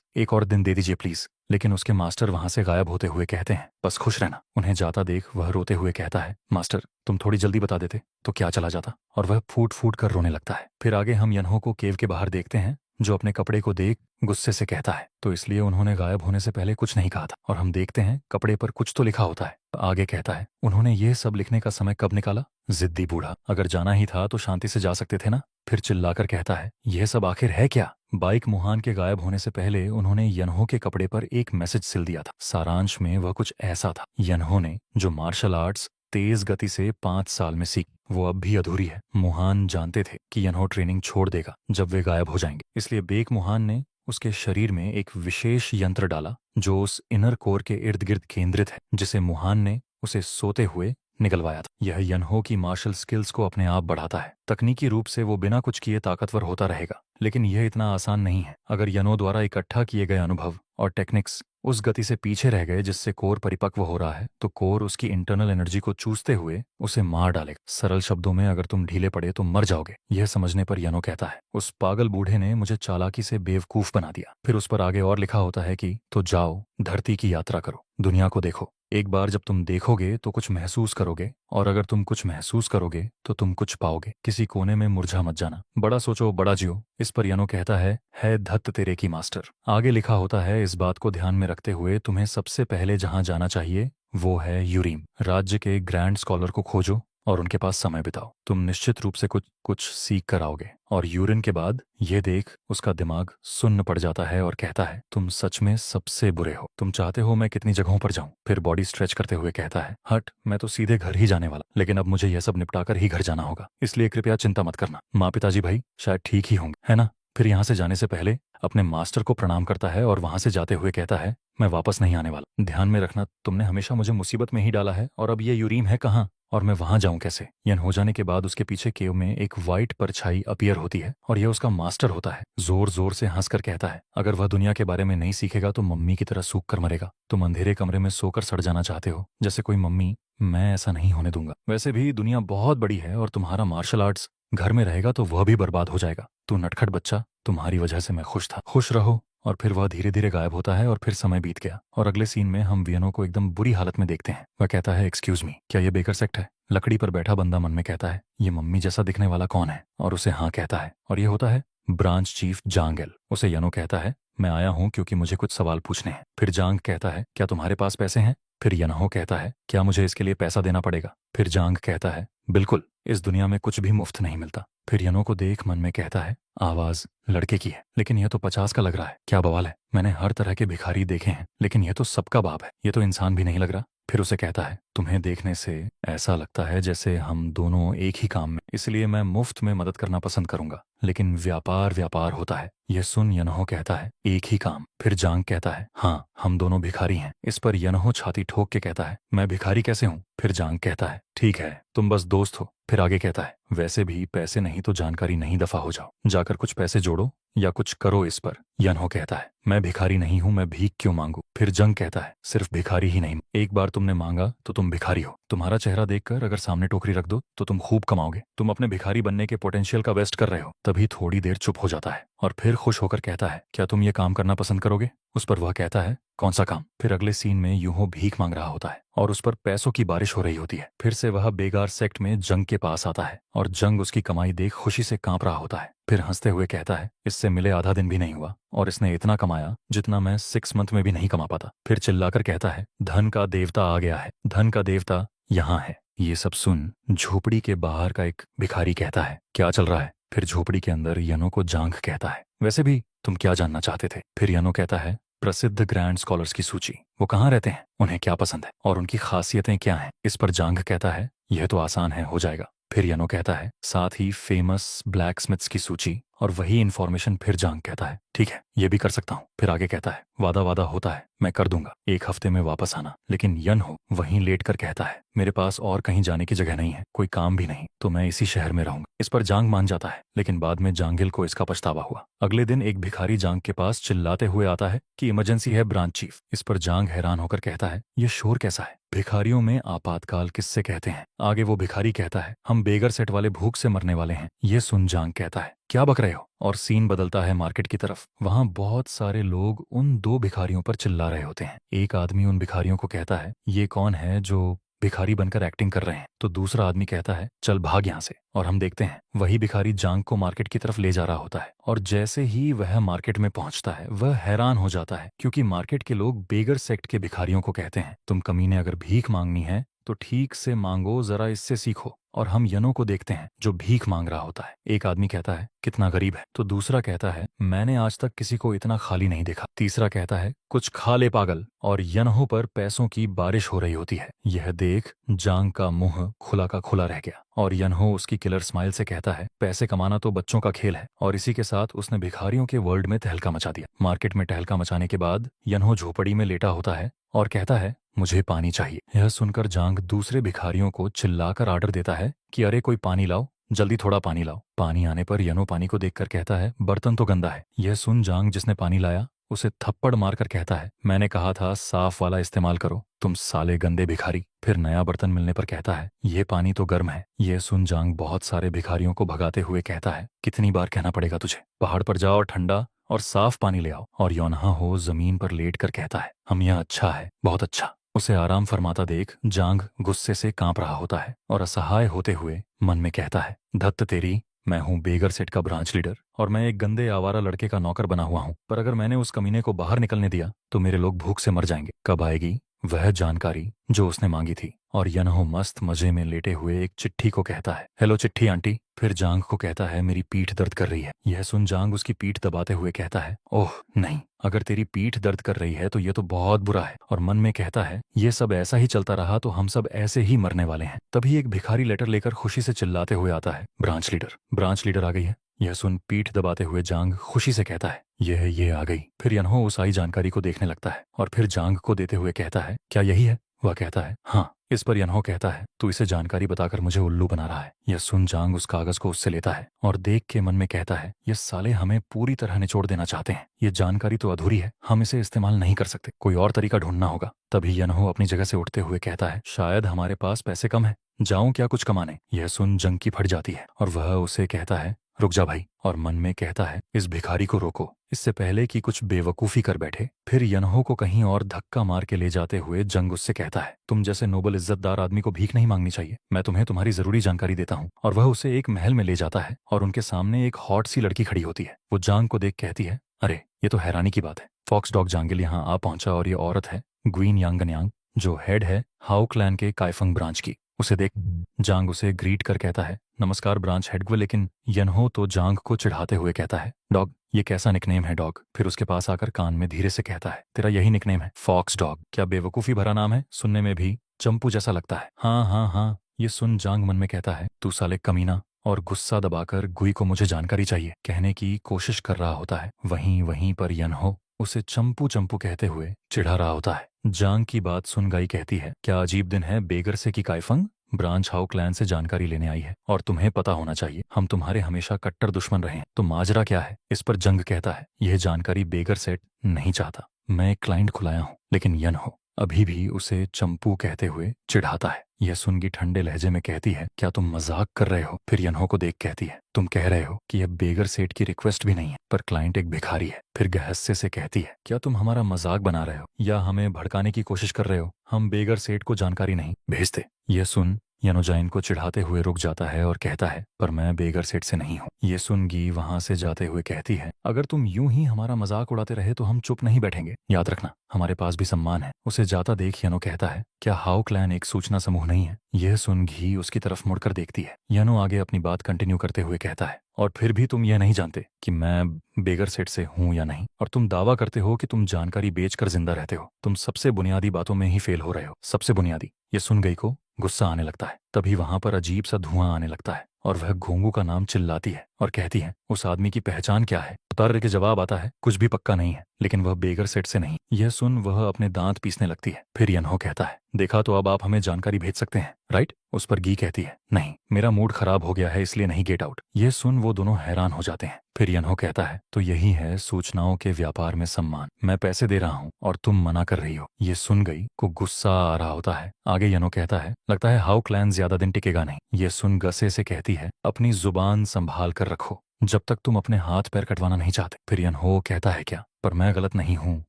[SPEAKER 1] एक और दिन दे दीजिए प्लीज। लेकिन उसके मास्टर वहां से गायब होते हुए कहते हैं बस खुश रहना। उन्हें जाता देख वह रोते हुए कहता है मास्टर तुम थोड़ी जल्दी बता देते तो क्या चला जाता। और वह फूट फूट कर रोने लगता है। फिर आगे हम यनहो को केव के बाहर देखते हैं जो अपने कपड़े को देख गुस्से से कहता है तो इसलिए उन्होंने गायब होने से पहले कुछ नहीं कहा था। और हम देखते हैं कपड़े पर कुछ तो लिखा होता है। आगे कहता है उन्होंने ये सब लिखने का समय कब निकाला? जिद्दी बूढ़ा, अगर जाना ही था तो शांति से जा सकते थे ना। फिर चिल्लाकर कहता है यह सब आखिर है क्या? बाइक मोहन के गायब होने से पहले उन्होंने यनहो के कपड़े पर एक मैसेज सिल दिया था। सारांश में वह कुछ ऐसा था, यनहो ने जो मार्शल आर्ट्स तेज गति से 5 साल में सीख, वो अब भी अधूरी है। मोहन जानते थे कि यनहो ट्रेनिंग छोड़ देगा जब वे गायब हो जाएंगे, इसलिए बेक मोहन ने उसके शरीर में एक विशेष यंत्र डाला जो उस इनर कोर के इर्द गिर्द केंद्रित है, जिसे मोहन ने उसे सोते हुए निकलवाया था। यह यनहो की मार्शल स्किल्स को अपने आप बढ़ाता है। तकनीकी रूप से वो बिना कुछ किए ताकतवर होता रहेगा, लेकिन यह इतना आसान नहीं है। अगर यनो द्वारा इकट्ठा किए गए अनुभव और टेक्निक्स उस गति से पीछे रह गए जिससे कोर परिपक्व हो रहा है, तो कोर उसकी इंटरनल एनर्जी को चूसते हुए उसे मार डालेगा। सरल शब्दों में, अगर तुम ढीले पड़े तो मर जाओगे। यह समझने पर यनो कहता है उस पागल बूढ़े ने मुझे चालाकी से बेवकूफ बना दिया। फिर उस पर आगे और लिखा होता है कि तो जाओ, धरती की यात्रा करो, दुनिया को देखो। एक बार जब तुम देखोगे तो कुछ महसूस करोगे, और अगर तुम कुछ महसूस करोगे तो तुम कुछ पाओगे। किसी कोने में मुरझा मत जाना, बड़ा सोचो बड़ा जियो। इस पर यनो कहता है धत्त तेरे की मास्टर। आगे लिखा होता है इस बात को ध्यान में रखते हुए तुम्हें सबसे पहले जहां जाना चाहिए वो है यूरीम। राज्य के ग्रैंड स्कॉलर को खोजो और उनके पास समय बिताओ। तुम निश्चित रूप से कुछ कुछ सीख कर आओगे। और यूरिन के बाद ये देख उसका दिमाग सुन्न पड़ जाता है और कहता है, तुम सच में सबसे बुरे हो। तुम चाहते हो मैं कितनी जगहों पर जाऊं। फिर बॉडी स्ट्रेच करते हुए कहता है, हट, मैं तो सीधे घर ही जाने वाला, लेकिन अब मुझे यह सब निपटा कर ही घर जाना होगा, इसलिए कृपया चिंता मत करना। माँ पिताजी भाई शायद ठीक ही होंगे, है ना। फिर यहाँ से जाने से पहले अपने मास्टर को प्रणाम करता है और वहां से जाते हुए कहता है, मैं वापस नहीं आने वाला। ध्यान में रखना, तुमने हमेशा मुझे मुसीबत में ही डाला है, और अब ये यूरीम है कहाँ, और मैं वहां जाऊं कैसे। यह हो जाने के बाद उसके पीछे केव में एक वाइट परछाई अपीयर होती है और यह उसका मास्टर होता है। जोर जोर से हंसकर कहता है, अगर वह दुनिया के बारे में नहीं सीखेगा तो मम्मी की तरह सूख कर मरेगा। तुम अंधेरे कमरे में सोकर सड़ जाना चाहते हो जैसे कोई मम्मी। मैं ऐसा नहीं होने दूंगा। वैसे भी दुनिया बहुत बड़ी है और तुम्हारा मार्शल आर्ट्स घर में रहेगा तो वह भी बर्बाद हो जाएगा। तू नटखट बच्चा, तुम्हारी वजह से मैं खुश था, खुश रहो। और फिर वह धीरे धीरे गायब होता है और फिर समय बीत गया और अगले सीन में हम वियनो को एकदम बुरी हालत में देखते हैं। वह कहता है, एक्सक्यूज मी, क्या ये बेकर सेक्ट है। लकड़ी पर बैठा बंदा मन में कहता है, ये मम्मी जैसा दिखने वाला कौन है, और उसे हाँ कहता है। और ये होता है ब्रांच चीफ जांगेल। उसे यनो कहता है, मैं आया हूं क्योंकि मुझे कुछ सवाल पूछने हैं। फिर जांग कहता है, क्या तुम्हारे पास पैसे हैं। फिर यनहो कहता है, क्या मुझे इसके लिए पैसा देना पड़ेगा। फिर जांग कहता है, बिल्कुल, इस दुनिया में कुछ भी मुफ्त नहीं मिलता। फिर यनो को देख मन में कहता है, आवाज लड़के की है, लेकिन यह तो 50 का लग रहा है, क्या बवाल है। मैंने हर तरह के भिखारी देखे हैं, लेकिन यह तो सबका बाप है, यह तो इंसान भी नहीं लग रहा। फिर उसे कहता है, तुम्हें देखने से ऐसा लगता है जैसे हम दोनों एक ही काम में, इसलिए मैं मुफ्त में मदद करना पसंद करूंगा, लेकिन व्यापार व्यापार होता है। यह सुन यनहो कहता है, एक ही काम। फिर जांग कहता है, हाँ, हम दोनों भिखारी हैं। इस पर यनहो छाती ठोक के कहता है, मैं भिखारी कैसे हूँ। फिर जांग कहता है, ठीक है, तुम बस दोस्त हो। फिर आगे कहता है, वैसे भी पैसे नहीं तो जानकारी नहीं, दफा हो जाओ, जाकर कुछ पैसे जोड़ो या कुछ करो इस पर। यनहो कहता है, मैं भिखारी नहीं हूं, मैं भीख क्यों मांगू। फिर जंग कहता है, सिर्फ भिखारी ही नहीं, एक बार तुमने मांगा तो तुम भिखारी हो। तुम्हारा चेहरा देखकर अगर सामने टोकरी रख दो तो तुम खूब कमाओगे। तुम अपने भिखारी बनने के पोटेंशियल का वेस्ट कर रहे हो। तभी थोड़ी देर चुप हो जाता है और फिर खुश होकर कहता है, क्या तुम ये काम करना पसंद करोगे। उस पर वह कहता है, कौन सा काम। फिर अगले सीन में यूहो भीख मांग रहा होता है और उस पर पैसों की बारिश हो रही होती है। फिर से वह बेगार सेक्ट में जंग के पास आता है और जंग उसकी कमाई देख खुशी से कांप रहा होता है। फिर हंसते हुए कहता है, इससे मिले आधा दिन भी नहीं हुआ और इसने इतना कमाया जितना मैं 6 मंथ में भी नहीं कमा पाता। फिर चिल्लाकर कहता है, धन का देवता आ गया है, धन का देवता यहाँ है। ये सब सुन झोपड़ी के बाहर का एक भिखारी कहता है, क्या चल रहा है। फिर झोपड़ी के अंदर यनो को जांग कहता है, वैसे भी तुम क्या जानना चाहते थे। फिर यनो कहता है, प्रसिद्ध ग्रैंड स्कॉलर्स की सूची, वो कहाँ रहते हैं, उन्हें क्या पसंद है और उनकी खासियतें क्या हैं। इस पर जांग कहता है, यह तो आसान है, हो जाएगा। फिर यनो कहता है, साथ ही फेमस ब्लैक स्मिथ्स की सूची, और वही इन्फॉर्मेशन। फिर जांग कहता है, ठीक है, ये भी कर सकता हूँ। फिर आगे कहता है, वादा वादा होता है, मैं कर दूंगा, 1 हफ्ते में वापस आना। लेकिन यनहो वहीं लेट कर कहता है, मेरे पास और कहीं जाने की जगह नहीं है, कोई काम भी नहीं, तो मैं इसी शहर में रहूंगा। इस पर जांग मान जाता है, लेकिन बाद में जांगिल को इसका पछतावा हुआ। अगले दिन एक भिखारी जांग के पास चिल्लाते हुए आता है कि इमरजेंसी है ब्रांच चीफ। इस पर जांग हैरान होकर कहता है, ये शोर कैसा है। भिखारियों में आपातकाल किससे कहते हैं। आगे वो भिखारी कहता है, हम बेगर सेट वाले भूख से मरने वाले हैं। ये सुन जांग कहता है, क्या बक रहे हो। और सीन बदलता है मार्केट की तरफ। वहां बहुत सारे लोग उन 2 भिखारियों पर चिल्ला रहे होते हैं। एक आदमी उन भिखारियों को कहता है, ये कौन है जो भिखारी बनकर एक्टिंग कर रहे हैं। तो दूसरा आदमी कहता है, चल भाग यहाँ से। और हम देखते हैं वही भिखारी जांग को मार्केट की तरफ ले जा रहा होता है और जैसे ही वह मार्केट में पहुंचता है वह हैरान हो जाता है, क्योंकि मार्केट के लोग बेगर सेक्ट के भिखारियों को कहते हैं, तुम कमीने अगर भीख मांगनी है तो ठीक से मांगो, जरा इससे सीखो। और हम यनो को देखते हैं जो भीख मांग रहा होता है। एक आदमी कहता है, कितना गरीब है। तो दूसरा कहता है, मैंने आज तक किसी को इतना खाली नहीं देखा। तीसरा कहता है, कुछ खा ले पागल। और यनहो पर पैसों की बारिश हो रही होती है। यह देख जांग का मुंह खुला का खुला रह गया और यनहो उसकी किलर स्माइल से कहता है, पैसे कमाना तो बच्चों का खेल है। और इसी के साथ उसने भिखारियों के वर्ल्ड में तहलका मचा दिया। मार्केट में तहलका मचाने के बाद यनहो झोपड़ी में लेटा होता है और कहता है, मुझे पानी चाहिए। यह सुनकर जांग दूसरे भिखारियों को चिल्लाकर आर्डर देता है कि अरे कोई पानी लाओ, जल्दी थोड़ा पानी लाओ। पानी आने पर यनो पानी को देखकर कहता है, बर्तन तो गंदा है। यह सुन जांग जिसने पानी लाया उसे थप्पड़ मारकर कहता है, मैंने कहा था साफ वाला इस्तेमाल करो, तुम साले गंदे भिखारी। फिर नया बर्तन मिलने पर कहता है, ये पानी तो गर्म है। यह सुन जांग बहुत सारे भिखारियों को भगाते हुए कहता है, कितनी बार कहना पड़ेगा तुझे, पहाड़ पर जाओ और ठंडा और साफ पानी ले आओ। और योनहा हो जमीन पर लेट कर कहता है, हम यह अच्छा है, बहुत अच्छा। उसे आराम फरमाता देख जांग गुस्से से कांप रहा होता है और असहाय होते हुए मन में कहता है, धत्त तेरी, मैं हूँ बेगर सेट का ब्रांच लीडर और मैं एक गंदे आवारा लड़के का नौकर बना हुआ हूँ, पर अगर मैंने उस कमीने को बाहर निकलने दिया तो मेरे लोग भूख से मर जाएंगे। कब आएगी वह जानकारी जो उसने मांगी थी। और यनहो मस्त मजे में लेटे हुए एक चिट्ठी को कहता है, हेलो चिट्ठी आंटी। फिर जांग को कहता है, मेरी पीठ दर्द कर रही है। यह सुन जांग उसकी पीठ दबाते हुए कहता है, ओह नहीं, अगर तेरी पीठ दर्द कर रही है तो ये तो बहुत बुरा है। और मन में कहता है, ये सब ऐसा ही चलता रहा तो हम सब ऐसे ही मरने वाले हैं। तभी एक भिखारी लेटर लेकर खुशी से चिल्लाते हुए आता है, ब्रांच लीडर, ब्रांच लीडर आ गई है। यह सुन पीठ दबाते हुए जांग खुशी से कहता है, ये आ गई। फिर यनहो उस आई जानकारी को देखने लगता है और फिर जांग को देते हुए कहता है, क्या यही है? वह कहता है, हाँ। इस पर यनहो कहता है, तू इसे जानकारी बताकर मुझे उल्लू बना रहा है। यह सुन जांग उस कागज को उससे लेता है और देख के मन में कहता है, ये साले हमें पूरी तरह निचोड़ देना चाहते हैं। ये जानकारी तो अधूरी है, हम इसे इस्तेमाल नहीं कर सकते, कोई और तरीका ढूंढना होगा। तभी यनहो अपनी जगह से उठते हुए कहता है, शायद हमारे पास पैसे कम है, जाऊं क्या कुछ कमाने? यह सुन जंग की फट जाती है और वह उसे कहता है, रुक जा भाई। और मन में कहता है, इस भिखारी को रोको, इससे पहले कि कुछ बेवकूफी कर बैठे। फिर यनहो को कहीं और धक्का मार के ले जाते हुए जंग उससे कहता है, तुम जैसे नोबल इज्जतदार आदमी को भीख नहीं मांगनी चाहिए, मैं तुम्हें तुम्हारी जरूरी जानकारी देता हूँ। और वह उसे एक महल में ले जाता है और उनके सामने एक हॉट सी लड़की खड़ी होती है। वो जांग को देख कहती है, अरे ये तो हैरानी की बात है, फॉक्स डॉग जांगिल यहाँ आ पहुंचा और ये औरत है ग्वीन यांगन्यांग, जो हेड है हाउ क्लैन के काइफंग ब्रांच की। उसे देख जांग उसे ग्रीट कर कहता है, नमस्कार ब्रांच हेडग्व। लेकिन यनहो तो जांग को चिढ़ाते हुए कहता है, डॉग, ये कैसा निकनेम है डॉग? फिर उसके पास आकर कान में धीरे से कहता है, तेरा यही निकनेम है, फॉक्स डॉग? क्या बेवकूफी भरा नाम है, सुनने में भी चंपू जैसा लगता है। हाँ हाँ हाँ। ये सुन जांग मन में कहता है, तू साले कमीना। और गुस्सा दबाकर गुई को मुझे जानकारी चाहिए कहने की कोशिश कर रहा होता है। वहीं पर यनहो उसे चंपू चंपू कहते हुए चिढ़ा रहा होता है। जांग की बात सुन गाई कहती है, क्या अजीब दिन है, बेगर से की काइफंग ब्रांच हाउ क्लैन से जानकारी लेने आई है और तुम्हें पता होना चाहिए हम तुम्हारे हमेशा कट्टर दुश्मन रहे हैं। तो माजरा क्या है? इस पर जंग कहता है, यह जानकारी बेगर सेट नहीं चाहता, मैं एक क्लाइंट खुलाया हूँ। लेकिन यनहो अभी भी उसे चंपू कहते हुए चिढ़ाता है। यह सुनगी ठंडे लहजे में कहती है, क्या तुम मजाक कर रहे हो? फिर यनहो को देख कहती है, तुम कह रहे हो कि यह बेगर सेठ की रिक्वेस्ट भी नहीं है, पर क्लाइंट एक भिखारी है। फिर गहस्से से कहती है, क्या तुम हमारा मजाक बना रहे हो या हमें भड़काने की कोशिश कर रहे हो? हम बेगर सेठ को जानकारी नहीं भेजते। यह सुन यनोजाइन को चिढ़ाते हुए रुक जाता है और कहता है, पर मैं बेगर सेठ से नहीं हूँ। ये सुन गी वहां से जाते हुए कहती है, अगर तुम यूं ही हमारा मजाक उड़ाते रहे तो हम चुप नहीं बैठेंगे, याद रखना हमारे पास भी सम्मान है। उसे जाता देख यनो कहता है, क्या हाउ क्लैन एक सूचना समूह नहीं है? यह सुन घी उसकी तरफ मुड़कर देखती है। यनो आगे अपनी बात कंटिन्यू करते हुए कहता है, और फिर भी तुम यह नहीं जानते कि मैं बेगर सेठ से हूं या नहीं, और तुम दावा करते हो कि तुम जानकारी बेचकर जिंदा रहते हो। तुम सबसे बुनियादी बातों में ही फेल हो रहे हो, सबसे बुनियादी। ये सुन गई को गुस्सा आने लगता है। तभी वहां पर अजीब सा धुआं आने लगता है और वह घोंगू का नाम चिल्लाती है और कहती है, उस आदमी की पहचान क्या है? उतार के जवाब आता है, कुछ भी पक्का नहीं है, लेकिन वह बेगर सेठ से नहीं। यह सुन वह अपने दांत पीसने लगती है। फिर यनहो कहता है, देखा तो अब आप हमें जानकारी भेज सकते हैं, राइट? उस पर गी कहती है, नहीं, मेरा मूड खराब हो गया है इसलिए नहीं, गेट आउट। यह सुन वो दोनों हैरान हो जाते हैं। फिर यनहो कहता है, तो यही है सूचनाओं के व्यापार में सम्मान। मैं पैसे दे रहा हूँ और तुम मना कर रही हो। ये सुन गई को गुस्सा आ रहा होता है। आगे यनो कहता है, लगता है हाउ क्लैन ज्यादा दिन टिकेगा नहीं। ये सुन गसे से कहती है, अपनी जुबान संभाल कर रखो जब तक तुम अपने हाथ पैर कटवाना नहीं चाहते। फिर यनहो कहता है, क्या? पर मैं गलत नहीं हूँ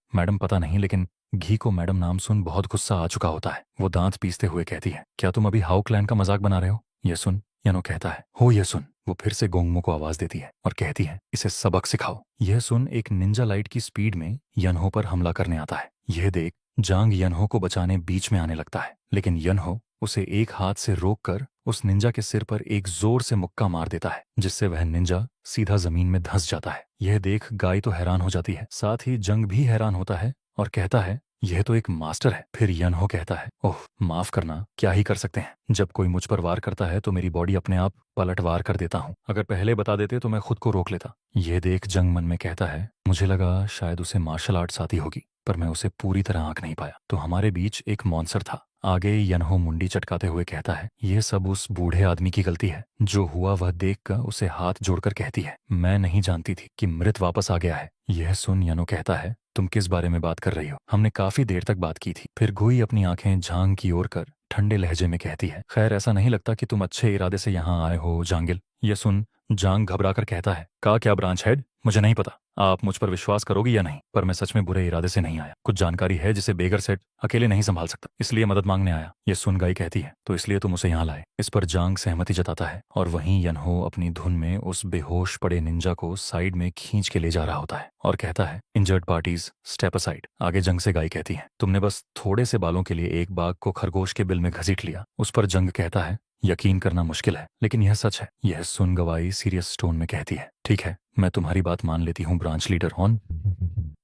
[SPEAKER 1] मैडम, पता नहीं। लेकिन घी को मैडम नाम सुन बहुत गुस्सा आ चुका होता है। वो दांत पीसते हुए कहती है, क्या तुम अभी हाउ क्लैन का मजाक बना रहे हो? ये सुन यनो कहता है, हो ये सुन। वो फिर से गोंगमो को आवाज देती है और कहती है, इसे सबक सिखाओ। यह सुन एक निंजा लाइट की स्पीड में यनहो पर हमला करने आता है। यह देख जांग यनहो को बचाने बीच में आने लगता है, लेकिन यनहो उसे एक हाथ से रोककर उस निंजा के सिर पर एक जोर से मुक्का मार देता है, जिससे वह निंजा सीधा जमीन में धंस जाता है। यह देख गाय तो हैरान हो जाती है, साथ ही जंग भी हैरान होता है और कहता है, यह तो एक मास्टर है। फिर यनहो कहता है, ओह माफ करना, क्या ही कर सकते हैं। जब कोई मुझ पर वार करता है तो मेरी बॉडी अपने आप पलट वार कर देता हूँ। अगर पहले बता देते तो मैं खुद को रोक लेता। यह देख जंग मन में कहता है, मुझे लगा शायद उसे मार्शल आर्ट्स आती होगी, पर मैं उसे पूरी तरह आंक नहीं पाया। तो हमारे बीच एक मॉन्स्टर था। आगे यनहो मुंडी चटकाते हुए कहता है, यह सब उस बूढ़े आदमी की गलती है। जो हुआ वह देखकर उसे हाथ जोड़कर कहती है, मैं नहीं जानती थी कि मृत वापस आ गया है। यह सुन यनो कहता है, तुम किस बारे में बात कर रही हो? हमने काफी देर तक बात की थी। फिर गुई अपनी आंखें झांग की ओर कर ठंडे लहजे में कहती है, खैर ऐसा नहीं लगता कि तुम अच्छे इरादे से यहाँ आए हो जांगिल। यह सुन जांग घबराकर कहता है, का क्या ब्रांच हेड, मुझे नहीं पता, आप मुझ पर विश्वास करोगी या नहीं, पर मैं सच में बुरे इरादे से नहीं आया। कुछ जानकारी है जिसे बेगर सेठ अकेले नहीं संभाल सकता, इसलिए मदद मांगने आया। ये सुन गाई कहती है, तो इसलिए तुम उसे यहाँ लाए। इस पर जांग सहमति जताता है और वहीं यनहो अपनी धुन में उस बेहोश पड़े निंजा को साइड में खींच के ले जा रहा होता है और कहता है, इंजर्ड पार्टीज स्टेप असाइड। आगे जंग से गाई कहती है, तुमने बस थोड़े से बालों के लिए एक बाघ को खरगोश के बिल में घसीट लिया। उस पर जंग कहता है, यकीन करना मुश्किल है लेकिन यह सच है। यह सुन गवाई सीरियस टोन में कहती है, ठीक है, मैं तुम्हारी बात मान लेती हूँ ब्रांच लीडर ऑन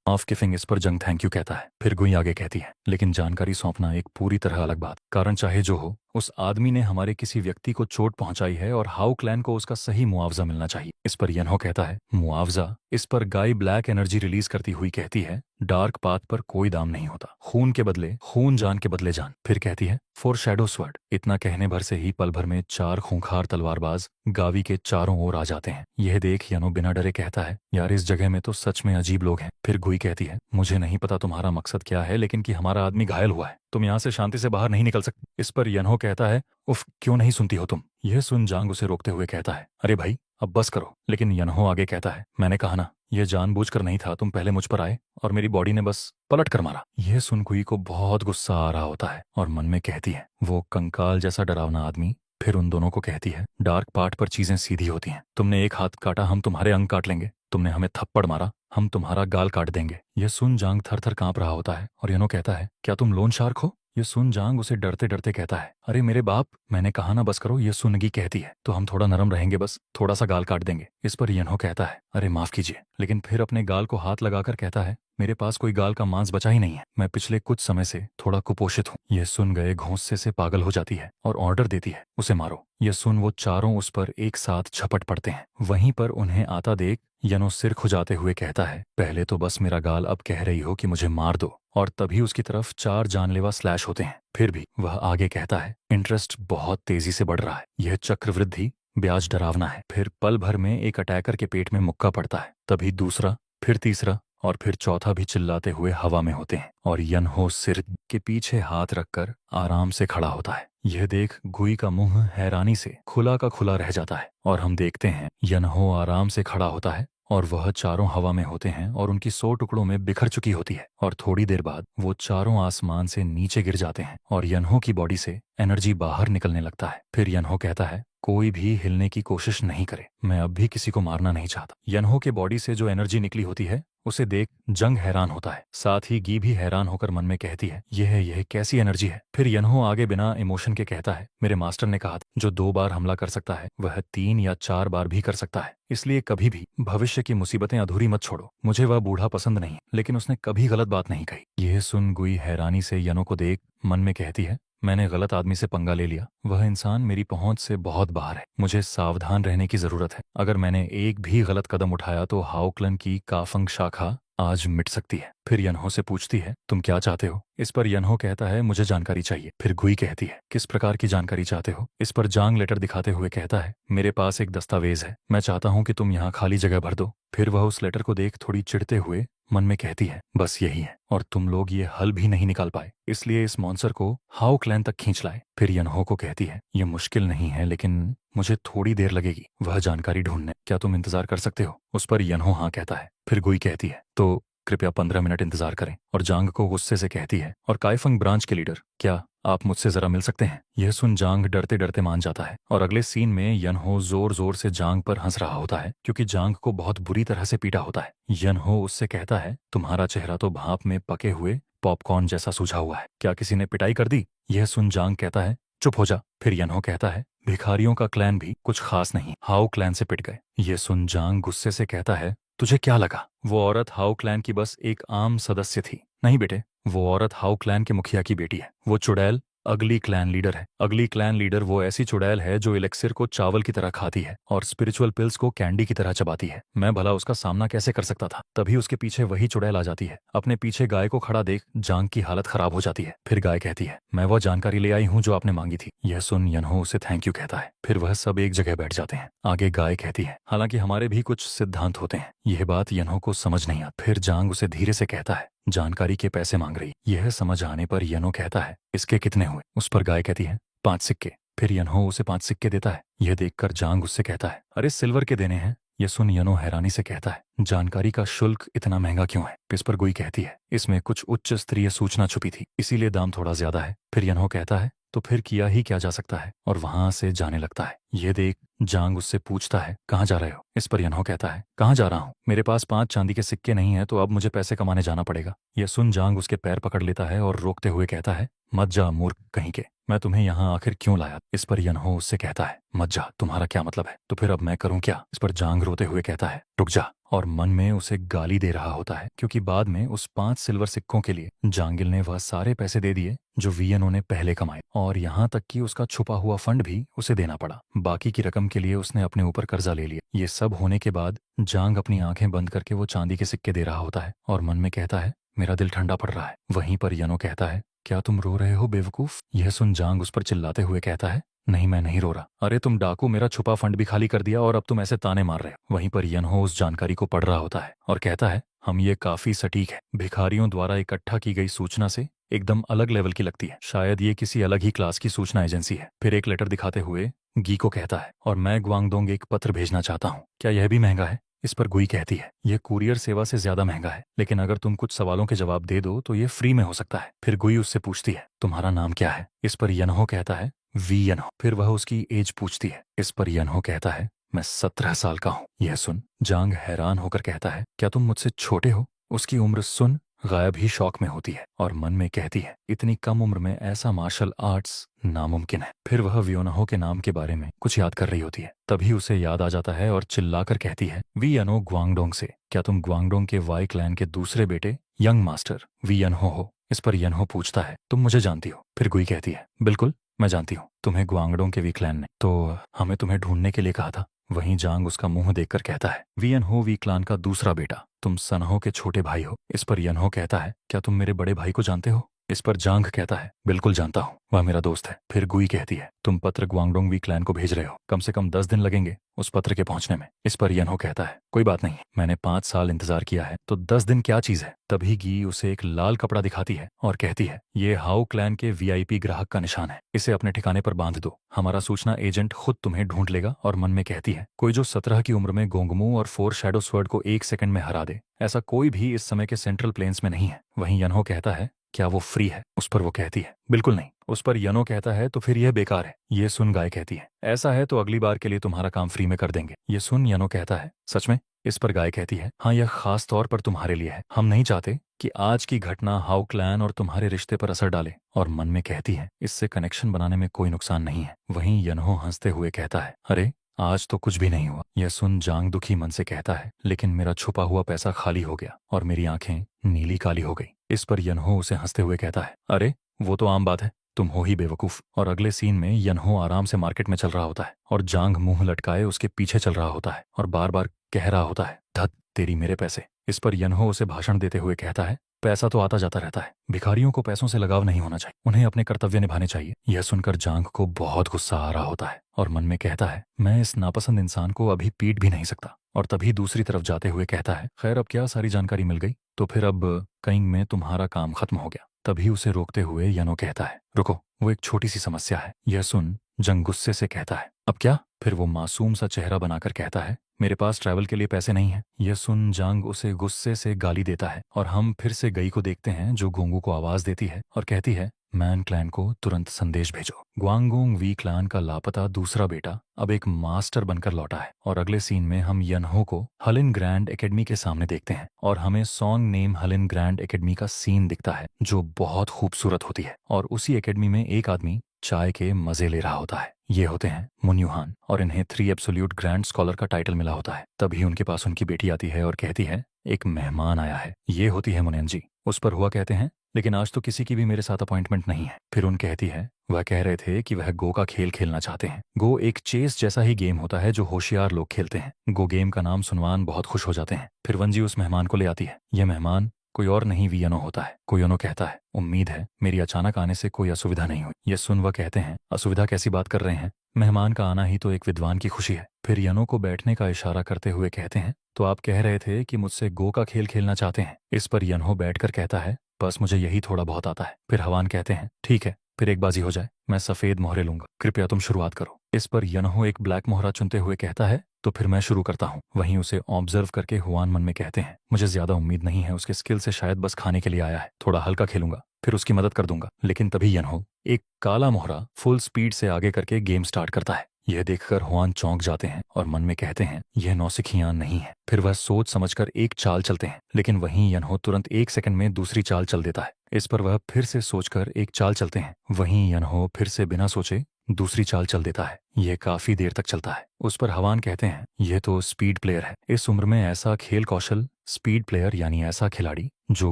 [SPEAKER 1] ऑफ किफिंग। इस पर जंग थैंक यू कहता है। फिर गुई आगे कहती है, लेकिन जानकारी सौंपना एक पूरी तरह अलग बात। कारण चाहे जो हो, उस आदमी ने हमारे किसी व्यक्ति को चोट पहुंचाई है और हाउ क्लैन को उसका सही मुआवजा मिलना चाहिए। इस पर यनहो कहता है, मुआवजा। इस पर गाय ब्लैक एनर्जी रिलीज करती हुई कहती है, डार्क पाथ पर कोई दाम नहीं होता, खून के बदले खून, जान के बदले जान। फिर कहती है, फॉर शैडो स्वर्ड। इतना कहने भर से ही पल भर में 4 खूंखार तलवारबाज गावी के चारों ओर आ जाते हैं। यह देख यनो बिना डरे कहता है, यार इस जगह में तो सच में अजीब लोग हैं। फिर गुई कहती है, मुझे नहीं पता तुम्हारा मकसद क्या है, लेकिन कि हमारा आदमी घायल हुआ है, तुम यहाँ से शांति से बाहर नहीं निकल सकते। इस पर यनहो कहता है, उफ, क्यों नहीं सुनती हो तुम। यह सुन जांग उसे रोकते हुए कहता है, अरे भाई अब बस करो। लेकिन यनहो आगे कहता है, मैंने कहा ना, यह जानबूझकर नहीं था, तुम पहले मुझ पर आए और मेरी बॉडी ने बस पलट कर मारा। यह सुन गुई को बहुत गुस्सा आ रहा होता है और मन में कहती है, वो कंकाल जैसा डरावना आदमी। फिर उन दोनों को कहती है, डार्क पार्ट पर चीजें सीधी होती हैं। तुमने एक हाथ काटा, हम तुम्हारे अंग काट लेंगे। तुमने हमें थप्पड़ मारा, हम तुम्हारा गाल काट देंगे। यह सुन जांग थर थर कांप रहा होता है और यनो कहता है, क्या तुम लोन शार्क हो। यह सुन जांग उसे डरते डरते कहता है, अरे मेरे बाप, मैंने कहा ना बस करो। यह सुनगी कहती है, तो हम थोड़ा नरम रहेंगे, बस थोड़ा सा गाल काट देंगे। इस पर यनो कहता है, अरे माफ कीजिए, लेकिन फिर अपने गाल को हाथ लगाकर कहता है, मेरे पास कोई गाल का मांस बचा ही नहीं है, मैं पिछले कुछ समय से थोड़ा कुपोषित हूँ। यह सुन गए घोंसे से पागल हो जाती है और ऑर्डर देती है, उसे मारो। यह सुन वो चारों उस पर एक साथ झपट पड़ते हैं। वहीं पर उन्हें आता देख यनो सिर खुजाते हुए कहता है, पहले तो बस मेरा गाल, अब कह रही हो कि मुझे मार दो। और तभी उसकी तरफ 4 जानलेवा स्लैश होते हैं। फिर भी वह आगे कहता है, इंटरेस्ट बहुत तेजी से बढ़ रहा है, यह चक्रवृद्धि ब्याज डरावना है। फिर पल भर में एक अटैकर के पेट में मुक्का पड़ता है, तभी दूसरा, फिर तीसरा और फिर चौथा भी चिल्लाते हुए हवा में होते हैं और यनहो सिर के पीछे हाथ रखकर आराम से खड़ा होता है। यह देख गुई का मुंह हैरानी से खुला का खुला रह जाता है और हम देखते हैं यनहो आराम से खड़ा होता है और वह चारों हवा में होते हैं और उनकी 100 टुकड़ों में बिखर चुकी होती है और थोड़ी देर बाद वो चारों आसमान से नीचे गिर जाते हैं और यनहो की बॉडी से एनर्जी बाहर निकलने लगता है। फिर यनहो कहता है, कोई भी हिलने की कोशिश नहीं करे, मैं अब भी किसी को मारना नहीं चाहता। यनहो के बॉडी से जो एनर्जी निकली होती है उसे देख जंग हैरान होता है, साथ ही गी भी हैरान होकर मन में कहती है, यह कैसी एनर्जी है। फिर यनहो आगे बिना इमोशन के कहता है, मेरे मास्टर ने कहा था, जो 2 बार हमला कर सकता है वह 3 या 4 बार भी कर सकता है, इसलिए कभी भी भविष्य की मुसीबतें अधूरी मत छोड़ो। मुझे वह बूढ़ा पसंद नहीं, लेकिन उसने कभी गलत बात नहीं कही। यह सुन गुई हैरानी से यनो को देख मन में कहती है, मैंने गलत आदमी से पंगा ले लिया, वह इंसान मेरी पहुंच से बहुत बाहर है, मुझे सावधान रहने की जरूरत है। अगर मैंने एक भी गलत कदम उठाया तो हाउक्लन की काफंग शाखा आज मिट सकती है। फिर यनहो से पूछती है, तुम क्या चाहते हो। इस पर यनहो कहता है, मुझे जानकारी चाहिए। फिर गुई कहती है, किस प्रकार की जानकारी चाहते हो। इस पर जांग लेटर दिखाते हुए कहता है, मेरे पास एक दस्तावेज है, मैं चाहता हूँ कि तुम यहाँ खाली जगह भर दो। फिर वह उस लेटर को देख थोड़ी चिढ़ते हुए मन में कहती है, बस यही है और तुम लोग ये हल भी नहीं निकाल पाए, इसलिए इस मॉन्स्टर को हाउ क्लैन तक खींच लाए। फिर यनहो को कहती है, ये मुश्किल नहीं है, लेकिन मुझे थोड़ी देर लगेगी वह जानकारी ढूंढने, क्या तुम इंतजार कर सकते हो। उस पर यनहो हाँ कहता है। फिर गुई कहती है, तो कृपया 15 मिनट इंतजार करें। और जांग को गुस्से से कहती है, और काइफंग ब्रांच के लीडर, क्या आप मुझसे जरा मिल सकते हैं। यह सुन जांग डरते डरते मान जाता है और अगले सीन में यनहो जोर जोर से जांग पर हंस रहा होता है, क्योंकि जांग को बहुत बुरी तरह से पीटा होता है। यनहो उससे कहता है, तुम्हारा चेहरा तो भाप में पके हुए पॉपकॉर्न जैसा सूझा हुआ है, क्या किसी ने पिटाई कर दी। यह सुन जांग कहता है, चुप हो जा। फिर यनहो कहता है, भिखारियों का क्लैन भी कुछ खास नहीं, हाउ क्लैन से पिट गए। यह सुन जांग गुस्से से कहता है, तुझे क्या लगा वो औरत हाउ क्लैन की बस एक आम सदस्य थी। नहीं बेटे, वो औरत हाउ क्लैन के मुखिया की बेटी है। वो चुड़ैल अगली क्लैन लीडर है। अगली क्लैन लीडर वो ऐसी चुड़ैल है जो इलेक्सिर को चावल की तरह खाती है और स्पिरिचुअल पिल्स को कैंडी की तरह चबाती है। मैं भला उसका सामना कैसे कर सकता था। तभी उसके पीछे वही चुड़ैल आ जाती है। अपने पीछे गाय को खड़ा देख जांग की हालत खराब हो जाती है। फिर गाय कहती है, मैं वो जानकारी ले आई हूँ जो आपने मांगी थी। यह सुन यनहो उसे थैंक यू कहता है। फिर वह सब एक जगह बैठ जाते हैं। आगे गाय कहती है, हालांकि हमारे भी कुछ सिद्धांत होते हैं। यह बात यनहो को समझ नहीं आती। फिर जांग उसे धीरे से कहता है, जानकारी के पैसे मांग रही। यह समझ आने पर यनो कहता है, इसके कितने हुए। उस पर गाय कहती है, 5 सिक्के। फिर यनहो उसे 5 सिक्के देता है। यह देखकर जांग उससे कहता है, अरे सिल्वर के देने हैं। यह सुन यनो हैरानी से कहता है, जानकारी का शुल्क इतना महंगा क्यों है? इस पर गुई कहती है, इसमें कुछ उच्च स्तरीय सूचना छुपी थी, इसीलिए दाम थोड़ा ज्यादा है। फिर यनहो कहता है, तो फिर किया ही क्या जा सकता है, और वहां से जाने लगता है। ये देख जांग उससे पूछता है, कहाँ जा रहे हो? इस पर यनहो कहता है, कहाँ जा रहा हूँ, मेरे पास 5 चांदी के सिक्के नहीं है, तो अब मुझे पैसे कमाने जाना पड़ेगा। यह सुन जांग उसके पैर पकड़ लेता है और रोकते हुए कहता है, मत जा मूर्ख कहीं के, मैं तुम्हें यहाँ आखिर क्यों लाया? इस पर यनहो उससे कहता है, मत जा, तुम्हारा क्या मतलब है? तो फिर अब मैं करूँ क्या? इस पर जांग रोते हुए कहता है, रुक जा, और मन में उसे गाली दे रहा होता है, क्योंकि बाद में उस 5 सिल्वर सिक्कों के लिए जांगिल ने वह सारे पैसे दे दिए जो वीएनओ ने पहले कमाए, और यहाँ तक कि उसका छुपा हुआ फंड भी उसे देना पड़ा। बाकी की रकम के लिए उसने अपने ऊपर कर्जा ले लिया। ये सब होने के बाद जांग अपनी आंखें बंद करके वो चांदी के सिक्के दे रहा होता है और मन में कहता है, मेरा दिल ठंडा पड़ रहा है। वहीं पर यनो कहता है, क्या तुम रो रहे हो बेवकूफ? यह सुन जांग उस पर चिल्लाते हुए कहता है, नहीं मैं नहीं रो रहा। अरे तुम डाकू, मेरा छुपा फंड भी खाली कर दिया और अब तुम ऐसे ताने मार रहे हो। वहीं पर यनहो उस जानकारी को पढ़ रहा होता है और कहता है, हम ये काफी सटीक है, भिखारियों द्वारा इकट्ठा की गई सूचना से एकदम अलग लेवल की लगती है, शायद ये किसी अलग ही क्लास की सूचना एजेंसी है। फिर एक लेटर दिखाते हुए गी को कहता है, और मैं ग्वांगडोंग एक पत्र भेजना चाहता हूँ, क्या यह भी महंगा है? इस पर गुई कहती है, यह कुरियर सेवा से ज्यादा महंगा है, लेकिन अगर तुम कुछ सवालों के जवाब दे दो तो ये फ्री में हो सकता है। फिर गुई उससे पूछती है, तुम्हारा नाम क्या है? इस पर यनहो कहता है, वी यनहो। फिर वह उसकी एज पूछती है। इस पर यनहो कहता है, मैं 17 साल का हूँ। यह सुन जांग हैरान होकर कहता है, क्या तुम मुझसे छोटे हो? उसकी उम्र सुन गायब ही शौक में होती है और मन में कहती है, इतनी कम उम्र में ऐसा मार्शल आर्ट्स नामुमकिन है। फिर वह वियोनहो के नाम के बारे में कुछ याद कर रही होती है, तभी उसे याद आ जाता है और चिल्लाकर कहती है, वी यनो ग्वांगडोंग से, क्या तुम ग्वांगडोंग के वाई क्लैन के दूसरे बेटे यंग मास्टर वी यनहो हो? इस पर यनहो पूछता है, तुम मुझे जानती हो? फिर गुई कहती है, बिल्कुल मैं जानती हूँ, तुम्हें ग्वांगडोंग के वी क्लैन ने तो हमें तुम्हें ढूंढने के लिए कहा था। वहीं जांग उसका मुंह देखकर कहता है, वी यनहो वी क्लान का दूसरा बेटा, तुम सनहो के छोटे भाई हो। इस पर यनहो कहता है, क्या तुम मेरे बड़े भाई को जानते हो? इस पर जांग कहता है, बिल्कुल जानता हूँ, वह मेरा दोस्त है। फिर गुई कहती है, तुम पत्र ग्वांगडोंग वी क्लैन को भेज रहे हो, कम से कम 10 दिन लगेंगे उस पत्र के पहुंचने में। इस पर यनहो कहता है, कोई बात नहीं, मैंने 5 साल इंतजार किया है, तो 10 दिन क्या चीज है। तभी गी उसे एक लाल कपड़ा दिखाती है और कहती है, ये हाउ क्लैन के वीआईपी ग्राहक का निशान है, इसे अपने ठिकाने पर बांध दो, हमारा सूचना एजेंट खुद तुम्हें ढूंढ लेगा। और मन में कहती है, कोई जो 17 की उम्र में गोंगमू और 4 शैडो स्वर्ड को 1 सेकंड में हरा दे, ऐसा कोई भी इस समय के सेंट्रल प्लेन्स में नहीं है। वहीं यनहो कहता है, क्या वो फ्री है? उस पर वो कहती है, बिल्कुल नहीं। उस पर यनो कहता है, तो फिर यह बेकार है। ये सुन गाय कहती है, ऐसा है तो अगली बार के लिए तुम्हारा काम फ्री में कर देंगे। ये सुन यनो कहता है, सच में? इस पर गाय कहती है, हाँ यह खास तौर पर तुम्हारे लिए है, हम नहीं चाहते कि आज की घटना हाउ क्लैन और तुम्हारे रिश्ते पर असर डाले। और मन में कहती है, इससे कनेक्शन बनाने में कोई नुकसान नहीं है। वहीं यनहो हंसते हुए कहता है, अरे आज तो कुछ भी नहीं हुआ। यह सुन जांग दुखी मन से कहता है, लेकिन मेरा छुपा हुआ पैसा खाली हो गया और मेरी आंखें नीली काली हो गई। इस पर यनहो उसे हंसते हुए कहता है, अरे वो तो आम बात है, तुम हो ही बेवकूफ। और अगले सीन में यनहो आराम से मार्केट में चल रहा होता है और जांग मुंह लटकाए उसके पीछे चल रहा होता है और बार बार कह रहा होता है, धत तेरी मेरे पैसे। इस पर यनहो उसे भाषण देते हुए कहता है, पैसा तो आता जाता रहता है, भिखारियों को पैसों से लगाव नहीं होना चाहिए, उन्हें अपने कर्तव्य निभाने चाहिए। यह सुनकर जांग को बहुत गुस्सा आ रहा होता है और मन में कहता है, मैं इस नापसंद इंसान को अभी पीट भी नहीं सकता। और तभी दूसरी तरफ जाते हुए कहता है, खैर अब क्या सारी जानकारी मिल गई, तो फिर अब कहीं में तुम्हारा काम खत्म हो गया। तभी उसे रोकते हुए यनो कहता है, रुको, वो एक छोटी सी समस्या है। यह सुन जंग गुस्से से कहता है, अब क्या? फिर वो मासूम सा चेहरा बनाकर कहता है, मेरे पास ट्रैवल के लिए पैसे नहीं हैं। यह सुन जांग उसे गुस्से से गाली देता है और हम फिर से गई को देखते हैं जो गोंगू को आवाज देती है और कहती है, मैन क्लैन को तुरंत संदेश भेजो। ग्वांगोंग वी क्लैन का लापता दूसरा बेटा अब एक मास्टर बनकर लौटा है। और अगले सीन में हम यनहो को हलिन ग्रैंड एकेडमी के सामने देखते हैं और हमें सॉन्ग नेम हलिन ग्रैंड एकेडमी का सीन दिखता है जो बहुत खूबसूरत होती है। और उसी एकेडमी में एक आदमी चाय के मजे ले रहा होता है। ये होते हैं मुन्युहान और इन्हें 3 एब्सोल्यूट ग्रैंड स्कॉलर का टाइटल मिला होता है। तभी उनके पास उनकी बेटी आती है और कहती है, एक मेहमान आया है। ये होती है मुनेन जी। उस पर हुआ कहते हैं, लेकिन आज तो किसी की भी मेरे साथ अपॉइंटमेंट नहीं है। फिर उन कहती है, वह कह रहे थे कि वह गो का खेल खेलना चाहते हैं। गो एक चेस जैसा ही गेम होता है जो होशियार लोग खेलते हैं। गो गेम का नाम सुनवान बहुत खुश हो जाते हैं। फिर वंजी उस मेहमान को ले आती है। यह मेहमान कोई और नहीं वियनो होता है। कोयोनो कहता है, उम्मीद है मेरी अचानक आने से कोई असुविधा नहीं हुई। ये सुन वह कहते हैं, असुविधा कैसी बात कर रहे हैं, मेहमान का आना ही तो एक विद्वान की खुशी है। फिर यनो को बैठने का इशारा करते हुए कहते हैं, तो आप कह रहे थे कि मुझसे गो का खेल खेलना चाहते हैं। इस पर यनो बैठकर कहता है, बस मुझे यही थोड़ा बहुत आता है। फिर हवान कहते हैं, ठीक है, फिर एक बाजी हो जाए, मैं सफेद मोहरे लूंगा। कृपया तुम शुरुआत करो। इस पर यनहो एक ब्लैक मोहरा चुनते हुए कहता है, तो फिर मैं शुरू करता हूँ। वहीं उसे ऑब्जर्व करके हुआन मन में कहते हैं, मुझे ज्यादा उम्मीद नहीं है उसके स्किल से, शायद बस खाने के लिए आया है। थोड़ा हल्का खेलूंगा, फिर उसकी मदद कर दूंगा। लेकिन तभी यनहो एक काला मोहरा फुल स्पीड से आगे करके गेम स्टार्ट करता है। यह देखकर हुआन चौंक जाते हैं और मन में कहते हैं, यह नौसिखियां नहीं है। फिर वह सोच समझकर एक चाल चलते हैं, लेकिन वहीं यनहो तुरंत 1 सेकंड में दूसरी चाल चल देता है। इस पर वह फिर से सोचकर एक चाल चलते हैं, वहीं यनहो फिर से बिना सोचे दूसरी चाल चल देता है। यह काफी देर तक चलता है। उस पर हवान कहते हैं, यह तो स्पीड प्लेयर है। इस उम्र में ऐसा खेल कौशल, स्पीड प्लेयर यानी ऐसा खिलाड़ी जो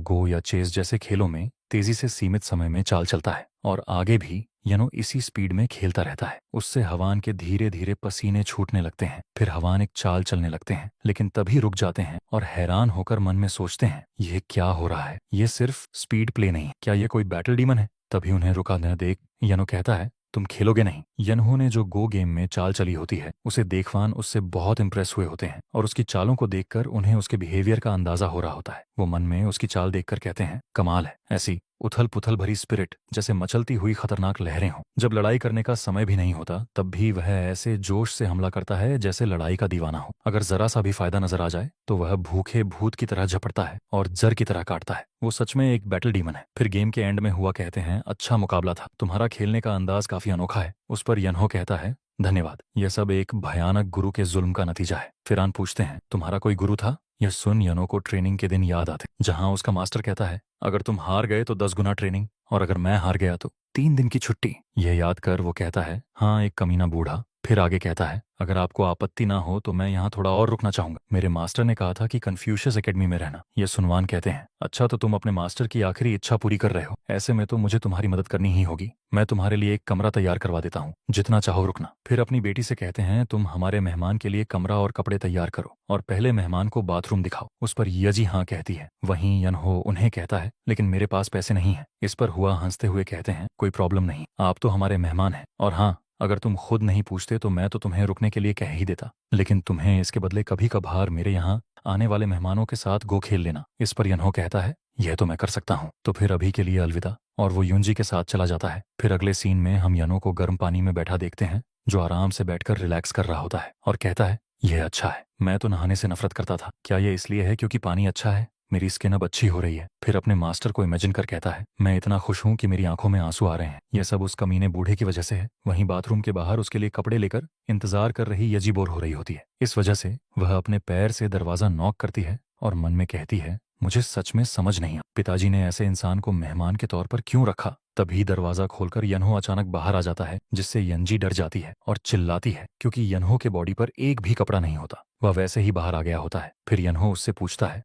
[SPEAKER 1] गो या चेस जैसे खेलों में तेजी से सीमित समय में चाल चलता है, और आगे भी यनो इसी स्पीड में खेलता रहता है। उससे हवान के धीरे धीरे पसीने छूटने लगते हैं। फिर हवान एक चाल चलने लगते हैं, लेकिन तभी रुक जाते हैं और हैरान होकर मन में सोचते हैं, यह क्या हो रहा है? यह सिर्फ स्पीड प्ले नहीं, क्या यह कोई बैटल डीमन है? तभी उन्हें रुका न देख यनो कहता है, तुम खेलोगे नहीं? यनहो ने जो गो गेम में चाल चली होती है, उसे देखवान उससे बहुत इंप्रेस हुए होते हैं, और उसकी चालों को देखकर उन्हें उसके बिहेवियर का अंदाजा हो रहा होता है। वो मन में उसकी चाल देखकर कहते हैं, कमाल है, ऐसी उथल पुथल भरी स्पिरिट, जैसे मचलती हुई खतरनाक लहरें हों। जब लड़ाई करने का समय भी नहीं होता, तब भी वह ऐसे जोश से हमला करता है जैसे लड़ाई का दीवाना हो। अगर जरा सा भी फायदा नजर आ जाए तो वह भूखे भूत की तरह झपटता है और जर की तरह काटता है। वो सच में एक बैटल डीमन है। फिर गेम के एंड में हुआ कहते हैं, अच्छा मुकाबला था, तुम्हारा खेलने का अंदाज काफी अनोखा है। उस पर यनहो कहता है, धन्यवाद, यह सब एक भयानक गुरु के जुल्म का नतीजा है। फिरान पूछते हैं, तुम्हारा कोई गुरु था? यह सुन यनो को ट्रेनिंग के दिन याद आते, जहां उसका मास्टर कहता है, अगर तुम हार गए तो 10 गुना ट्रेनिंग, और अगर मैं हार गया तो 3 दिन की छुट्टी। यह याद कर वो कहता है, हाँ, एक कमीना बूढ़ा। फिर आगे कहता है, अगर आपको आपत्ति ना हो तो मैं यहाँ थोड़ा और रुकना चाहूंगा। मेरे मास्टर ने कहा था कि कन्फ्यूशियस एकेडमी में रहना। ये सुनवान कहते हैं, अच्छा, तो तुम अपने मास्टर की आखिरी इच्छा पूरी कर रहे हो। ऐसे में तो मुझे तुम्हारी मदद करनी ही होगी। मैं तुम्हारे लिए एक कमरा तैयार करवा देता हूँ, जितना चाहो रुकना। फिर अपनी बेटी से कहते हैं, तुम हमारे मेहमान के लिए कमरा और कपड़े तैयार करो और पहले मेहमान को बाथरूम दिखाओ। उस पर यजी हाँ कहती है। वहीं यनहो उन्हें कहता है, लेकिन मेरे पास पैसे नहीं है। इस पर हुआ हंसते हुए कहते हैं, कोई प्रॉब्लम नहीं, आप तो हमारे मेहमान हैं, और हाँ, अगर तुम खुद नहीं पूछते तो मैं तो तुम्हें रुकने के लिए कह ही देता, लेकिन तुम्हें इसके बदले कभी कभार मेरे यहाँ आने वाले मेहमानों के साथ गो खेल लेना। इस पर यनहो कहता है, यह तो मैं कर सकता हूँ, तो फिर अभी के लिए अलविदा, और वो युंजी के साथ चला जाता है। फिर अगले सीन में हम यनो को गर्म पानी में बैठा देखते हैं, जो आराम से बैठकर रिलैक्स कर रहा होता है और कहता है, यह अच्छा है, मैं तो नहाने से नफरत करता था। क्या यह इसलिए है क्योंकि पानी अच्छा है? मेरी स्किन अब अच्छी हो रही है। फिर अपने मास्टर को इमेजिन कर कहता है, मैं इतना खुश हूँ कि मेरी आंखों में आंसू आ रहे हैं। यह सब उस कमीने बूढ़े की वजह से है। वहीं बाथरूम के बाहर उसके लिए कपड़े लेकर इंतजार कर रही यजी बोर हो रही होती है। इस वजह से वह अपने पैर से दरवाजा नॉक करती है और मन में कहती है, मुझे सच में समझ नहीं आ, पिताजी ने ऐसे इंसान को मेहमान के तौर पर क्यों रखा। तभी दरवाजा खोलकर यनहो अचानक बाहर आ जाता है, जिससे यंजी डर जाती है और चिल्लाती है, क्योंकि यनहो के बॉडी पर एक भी कपड़ा नहीं होता। वह वैसे ही बाहर आ गया होता है। फिर यनहो उससे पूछता है,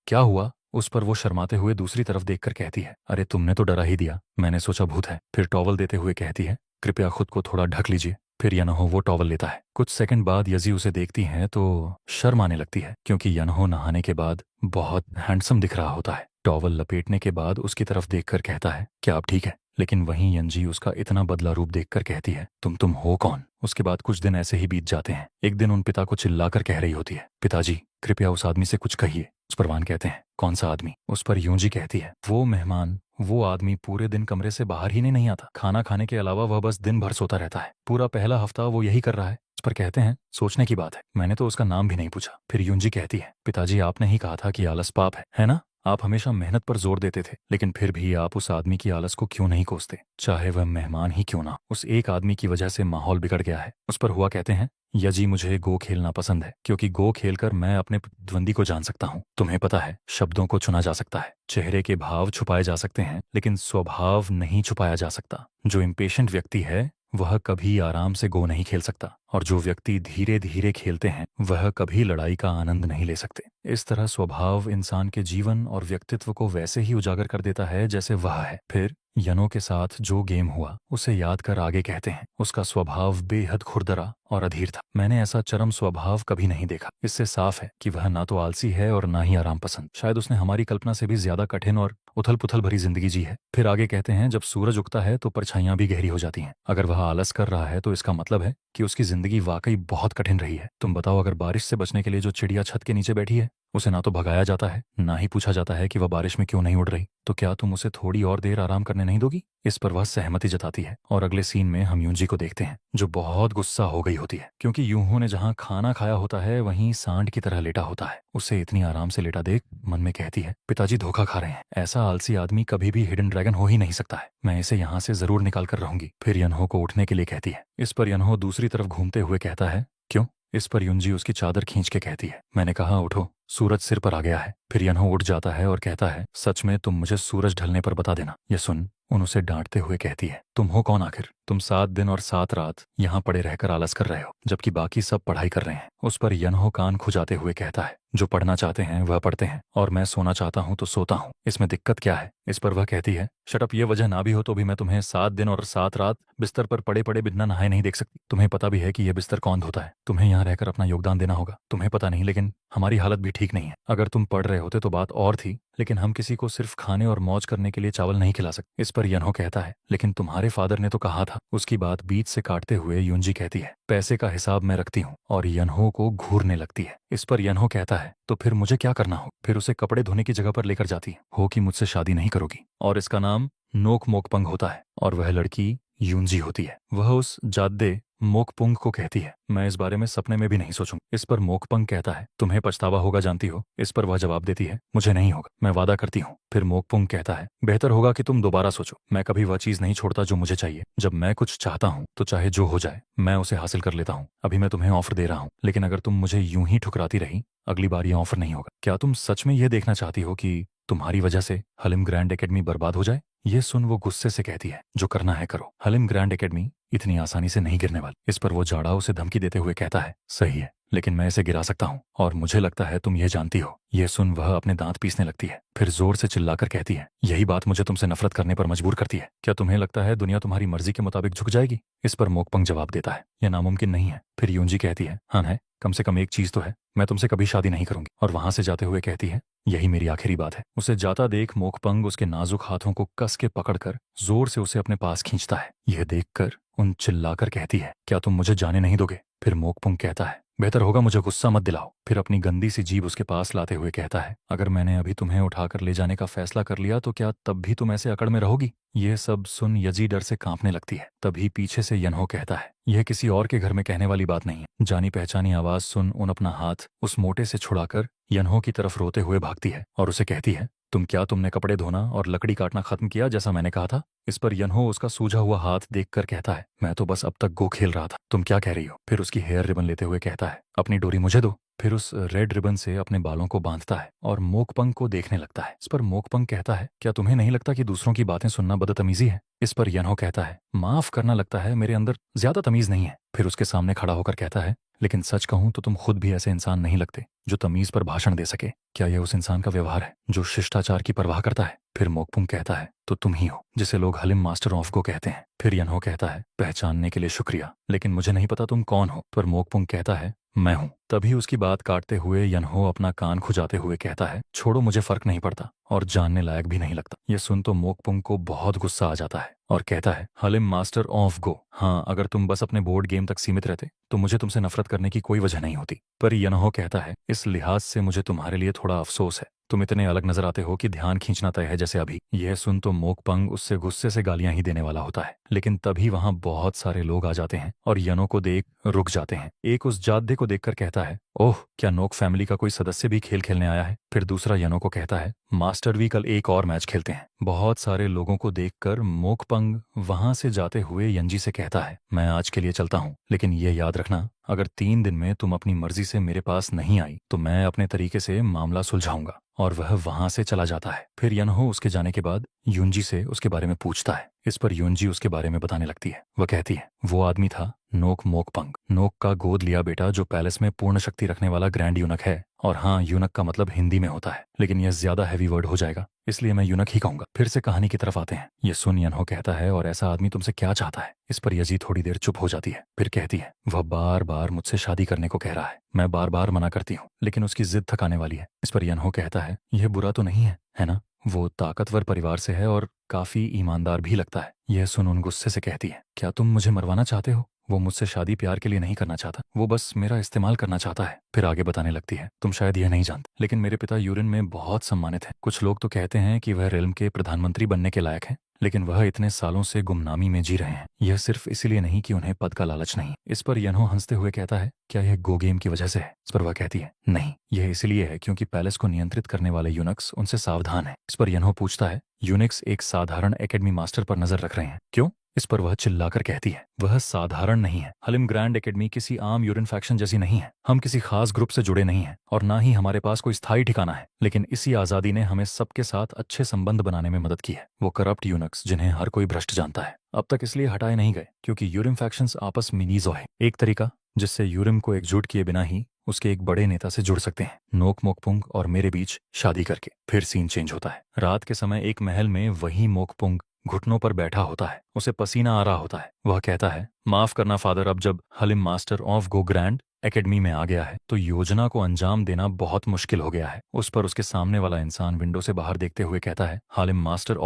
[SPEAKER 1] क्या हुआ? उस पर वो शर्माते हुए दूसरी तरफ देखकर कहती है, अरे तुमने तो डरा ही दिया, मैंने सोचा भूत है। फिर टॉवल देते हुए कहती है, कृपया खुद को थोड़ा ढक लीजिए। फिर यनहो वो टॉवल लेता है। कुछ सेकंड बाद यजी उसे देखती है तो शर्म आने लगती है, क्योंकि यनहो नहाने के बाद बहुत हैंडसम दिख रहा होता है। टॉवल लपेटने के बाद उसकी तरफ देखकर कहता है, क्या आप ठीक है? लेकिन वहीं यंजी उसका इतना बदला रूप देखकर कहती है, तुम हो कौन? उसके बाद कुछ दिन ऐसे ही बीत जाते हैं। एक दिन उन पिता को चिल्लाकर कह रही होती है, पिताजी, कृपया उस आदमी से कुछ कहिए। उस पर वान कहते हैं, कौन सा आदमी? उस पर यूंजी कहती है, वो मेहमान, वो आदमी पूरे दिन कमरे से बाहर ही नहीं आता। खाना खाने के अलावा वह बस दिन भर सोता रहता है। पूरा पहला हफ्ता वो यही कर रहा है। उस पर कहते हैं, सोचने की बात है, मैंने तो उसका नाम भी नहीं पूछा। फिर यूंजी कहती है, पिताजी, आपने ही कहा था कि आलस पाप है ना? आप हमेशा मेहनत पर जोर देते थे, लेकिन फिर भी आप उस आदमी की आलस को क्यों नहीं कोसते, चाहे वह मेहमान ही क्यों ना। उस एक आदमी की वजह से माहौल बिगड़ गया है। उस पर हुआ कहते हैं, यजी, मुझे गो खेलना पसंद है, क्योंकि गो खेलकर मैं अपने प्रतिद्वंदी को जान सकता हूँ। तुम्हें पता है, शब्दों को चुना जा सकता है, चेहरे के भाव छुपाए जा सकते हैं, लेकिन स्वभाव नहीं छुपाया जा सकता। जो इम्पेशेंट व्यक्ति है वह कभी आराम से गो नहीं खेल सकता, और जो व्यक्ति धीरे धीरे खेलते हैं वह कभी लड़ाई का आनंद नहीं ले सकते। इस तरह स्वभाव इंसान के जीवन और व्यक्तित्व को वैसे ही उजागर कर देता है जैसे वह है। फिर यनो के साथ जो गेम हुआ उसे याद कर आगे कहते हैं, उसका स्वभाव बेहद खुरदरा और अधीर था। मैंने ऐसा चरम स्वभाव कभी नहीं देखा। इससे साफ है कि वह ना तो आलसी है और ना ही आराम पसंद। शायद उसने हमारी कल्पना से भी ज्यादा कठिन और उथल पुथल भरी जिंदगी जी है। फिर आगे कहते हैं, जब सूरज उगता है तो परछाइयां भी गहरी हो जाती हैं। अगर वह आलस कर रहा है तो इसका मतलब है कि उसकी जिंदगी वाकई बहुत कठिन रही है। तुम बताओ, अगर बारिश से बचने के लिए जो चिड़िया छत के नीचे बैठी है उसे ना तो भगाया जाता है, ना ही पूछा जाता है कि वह बारिश में क्यों नहीं उड़ रही। तो क्या तुम उसे थोड़ी और देर आराम करने नहीं दोगी? इस पर वह सहमति जताती है और अगले सीन में हम यूंजी को देखते हैं, जो बहुत गुस्सा हो गई होती है क्योंकि यूहो ने जहाँ खाना खाया होता है वहीं सांड की तरह लेटा होता है। उसे इतनी आराम से लेटा देख मन में कहती है, पिताजी धोखा खा रहे हैं। ऐसा आलसी आदमी कभी भी हिडन ड्रैगन हो ही नहीं सकता है। मैं इसे यहाँ से जरूर निकाल कर रहूंगी। फिर यनहो को उठने के लिए कहती है। इस पर यनहो दूसरी तरफ घूमते हुए कहता है, क्यों? इस पर युंजी उसकी चादर खींच के कहती है, मैंने कहा उठो, सूरज सिर पर आ गया है। फिर यनहो उठ जाता है और कहता है, सच में तुम मुझे सूरज ढलने पर बता देना। ये सुन उन उसे डांटते हुए कहती है, तुम हो कौन आखिर? तुम 7 दिन और 7 रात यहाँ पड़े रहकर आलस कर रहे हो जबकि बाकी सब पढ़ाई कर रहे हैं। उस पर यनहो कान खुजाते हुए कहता है, जो पढ़ना चाहते हैं वह पढ़ते हैं और मैं सोना चाहता हूँ तो सोता हूँ, इसमें दिक्कत क्या है? इस पर वह कहती है, शटअप, ये वजह ना भी हो तो भी मैं तुम्हें 7 दिन और 7 रात बिस्तर पर पड़े पड़े बिना नहाए नहीं देख सकती। तुम्हें पता भी है कि यह बिस्तर कौन धोता है। तुम्हें यहाँ रहकर अपना योगदान देना होगा। तुम्हें पता नहीं, लेकिन हमारी हालत भी ठीक नहीं है। अगर तुम पढ़ रहे होते तो बात और थी, लेकिन हम किसी को सिर्फ खाने और मौज करने के लिए चावल नहीं खिला सकते। इस पर यनहो कहता है, लेकिन तुम्हारे फादर ने तो कहा था। उसकी बात बीच से काटते हुए युंजी कहती है, पैसे का हिसाब मैं रखती हूँ, और यनहो को घूरने लगती है। इस पर यनहो कहता है, तो फिर मुझे क्या करना हो? फिर उसे कपड़े धोने की जगह पर लेकर जाती है। हो कि मुझसे शादी नहीं करोगी, और इसका नाम नोक मोकपंग होता है, और वह लड़की यूंजी होती है। वह उस जाद्दे मोकपुंग को कहती है, मैं इस बारे में सपने में भी नहीं सोचूंगा। इस पर मोकपंग कहता है, तुम्हें पछतावा होगा जानती हो। इस पर वह जवाब देती है, मुझे नहीं होगा, मैं वादा करती हूँ। फिर मोकपुंग कहता है, बेहतर होगा कि तुम दोबारा सोचो। मैं कभी वह चीज नहीं छोड़ता जो मुझे चाहिए। जब मैं कुछ चाहता हूँ तो चाहे जो हो जाए मैं उसे हासिल कर लेता हूँ। अभी मैं तुम्हें ऑफर दे रहा हूँ, लेकिन अगर तुम मुझे यूं ही ठुकराती रही, अगली बार ये ऑफर नहीं होगा। क्या तुम सच में यह देखना चाहती हो कि तुम्हारी वजह से हलिम ग्रैंड एकेडमी बर्बाद हो जाए? ये सुन वो गुस्से से कहती है, जो करना है करो, हलिम ग्रैंड एकेडमी इतनी आसानी से नहीं गिरने वाली। इस पर वो जाड़ा उसे धमकी देते हुए कहता है, सही है, लेकिन मैं इसे गिरा सकता हूँ, और मुझे लगता है तुम ये जानती हो। यह सुन वह अपने दांत पीसने लगती है, फिर जोर से चिल्लाकर कहती है, यही बात मुझे तुमसे नफरत करने पर मजबूर करती है। क्या तुम्हें लगता है दुनिया तुम्हारी मर्जी के मुताबिक झुक जाएगी? इस पर मोकपंग जवाब देता है, यह नामुमकिन नहीं है। फिर यूंजी कहती है, हाँ है, कम से कम एक चीज तो है, मैं तुमसे कभी शादी नहीं करूंगी। और वहां से जाते हुए कहती है, यही मेरी आखिरी बात है। उसे जाता देख मोकपंग उसके नाजुक हाथों को कस के पकड़कर जोर से उसे अपने पास खींचता है। यह देखकर उन चिल्लाकर कहती है, क्या तुम मुझे जाने नहीं दोगे? फिर मोकपुंग कहता है, बेहतर होगा मुझे गुस्सा मत दिलाओ। फिर अपनी गंदी सी जीभ उसके पास लाते हुए कहता है, अगर मैंने अभी तुम्हें उठाकर ले जाने का फैसला कर लिया तो क्या तब भी तुम ऐसे अकड़ में रहोगी? यह सब सुन यजी डर से कांपने लगती है। तभी पीछे से यनहो कहता है, यह किसी और के घर में कहने वाली बात नहीं है। जानी पहचानी आवाज सुन उन अपना हाथ उस मोटे से छुड़ाकर यनहो की तरफ रोते हुए भागती है और उसे कहती है, तुमने कपड़े धोना और लकड़ी काटना खत्म किया जैसा मैंने कहा था? इस पर यनहो उसका सूझा हुआ हाथ देखकर कहता है, मैं तो बस अब तक गो खेल रहा था, तुम क्या कह रही हो? फिर उसकी हेयर रिबन लेते हुए कहता है, अपनी डोरी मुझे दो। फिर उस रेड रिबन से अपने बालों को बांधता है और मोकपंग को देखने लगता है। इस पर मोकपंग कहता है, क्या तुम्हें नहीं लगता कि दूसरों की बातें सुनना बदतमीजी है? इस पर यनहो कहता है, माफ करना, लगता है मेरे अंदर ज्यादा तमीज नहीं है। फिर उसके सामने खड़ा होकर कहता है, लेकिन सच कहूं तो तुम खुद भी ऐसे इंसान नहीं लगते जो तमीज पर भाषण दे सके। क्या यह उस इंसान का व्यवहार है जो शिष्टाचार की परवाह करता है? फिर मोकपुंग कहता है, तो तुम ही हो जिसे लोग हलिम मास्टर ऑफ गो कहते हैं। फिर यनहो कहता है, पहचानने के लिए शुक्रिया, लेकिन मुझे नहीं पता तुम कौन हो। पर मोकपुंग कहता है, मैं हूं। तभी उसकी बात काटते हुए यनहो अपना कान खुजाते हुए कहता है, छोड़ो, मुझे फर्क नहीं पड़ता और जानने लायक भी नहीं लगता। यह सुन तो मोकपुंग को बहुत गुस्सा आ जाता है और कहता है, हलिम मास्टर ऑफ गो, हाँ, अगर तुम बस अपने बोर्ड गेम तक सीमित रहते तो मुझे तुमसे नफरत करने की कोई वजह नहीं होती। पर यनहो कहता है, इस लिहाज से मुझे तुम्हारे लिए थोड़ा अफसोस है, तुम इतने अलग नजर आते हो कि ध्यान खींचना तय है जैसे अभी। यह सुन तो मोकपंग उससे गुस्से से गालियां ही देने वाला होता है, लेकिन तभी वहां बहुत सारे लोग आ जाते हैं और यनो को देख रुक जाते हैं। एक उस जाद्दे को देखकर कहता है, ओह, क्या नोक फैमिली का कोई सदस्य भी खेल खेलने आया है? फिर दूसरा यनो को कहता है, मास्टर वी कल एक और मैच खेलते हैं। बहुत सारे लोगों को देखकर मोकपंग वहां से जाते हुए यंजी से कहता है, मैं आज के लिए चलता हूँ, लेकिन ये याद रखना, अगर 3 दिन में तुम अपनी मर्जी से मेरे पास नहीं आई तो मैं अपने तरीके से मामला सुलझाऊंगा। और वह वहां से चला जाता है। फिर यनहो उसके जाने के बाद यूंजी से उसके बारे में पूछता है। इस पर यूंजी उसके बारे में बताने लगती है। वह कहती है, वो आदमी था नोक मोकपंग, नोक का गोद लिया बेटा जो पैलेस में पूर्ण शक्ति रखने वाला ग्रैंड यूनक है। और हाँ, यूनक का मतलब हिंदी में होता है, लेकिन यह ज्यादा हैवी वर्ड हो जाएगा, इसलिए मैं यूनक ही कहूंगा। फिर से कहानी की तरफ आते हैं। ये सुन यनहो कहता है, और ऐसा आदमी तुमसे क्या चाहता है? इस पर यजी थोड़ी देर चुप हो जाती है, फिर कहती है, वह बार बार मुझसे शादी करने को कह रहा है। मैं बार बार मना करती हूँ, लेकिन उसकी जिद थकाने वाली है। इस पर यनहो कहता है, यह बुरा तो नहीं है ना? वो ताकतवर परिवार से है और काफी ईमानदार भी लगता है। यह सुन उन गुस्से से कहती है, क्या तुम मुझे मरवाना चाहते हो? वो मुझसे शादी प्यार के लिए नहीं करना चाहता, वो बस मेरा इस्तेमाल करना चाहता है। फिर आगे बताने लगती है, तुम शायद यह नहीं जानते, लेकिन मेरे पिता यूरिन में बहुत सम्मानित हैं। कुछ लोग तो कहते हैं कि वह रेल्म के प्रधानमंत्री बनने के लायक हैं, लेकिन वह इतने सालों से गुमनामी में जी रहे हैं। यह सिर्फ इसीलिए नहीं कि उन्हें पद का लालच नहीं। इस पर यन्हो हंसते हुए कहता है, क्या यह गो गेम की वजह से है? इस पर वह कहती है, नहीं, यह इसलिए है क्योंकि पैलेस को नियंत्रित करने वाले यूनक्स उनसे सावधान है। इस पर यन्हो पूछता है, यूनिक्स एक साधारण एकेडमी मास्टर पर नजर रख रहे हैं, क्यों? इस पर वह चिल्लाकर कहती है, वह साधारण नहीं है। हलिम ग्रैंड एकेडमी किसी आम यूरिन फैक्शन जैसी नहीं है। हम किसी खास ग्रुप से जुड़े नहीं हैं और ना ही हमारे पास कोई स्थायी ठिकाना है, लेकिन इसी आजादी ने हमें सबके साथ अच्छे संबंध बनाने में मदद की है। वो करप्ट यूनक्स जिन्हें हर कोई भ्रष्ट जानता है, अब तक इसलिए हटाए नहीं गए क्योंकि यूरिन फैक्शंस आपस में नीजो है। एक तरीका जिससे यूरिम को एकजुट किए बिना ही उसके एक बड़े नेता से जुड़ सकते हैं, नोक मोकपुंग और मेरे बीच शादी करके। फिर सीन चेंज होता है। रात के समय एक महल में वही मोकपुंग घुटनों पर बैठा होता है, उसे पसीना आ रहा होता है। वह कहता है, माफ करना फादर, अब जब Halim master of go grand academy में आ गया है तो योजना को अंजाम देना बहुत मुश्किल हो गया है। उस पर उसके सामने वाला इंसान विंडो से बाहर देखते हुए कहता है, हालिम मास्टर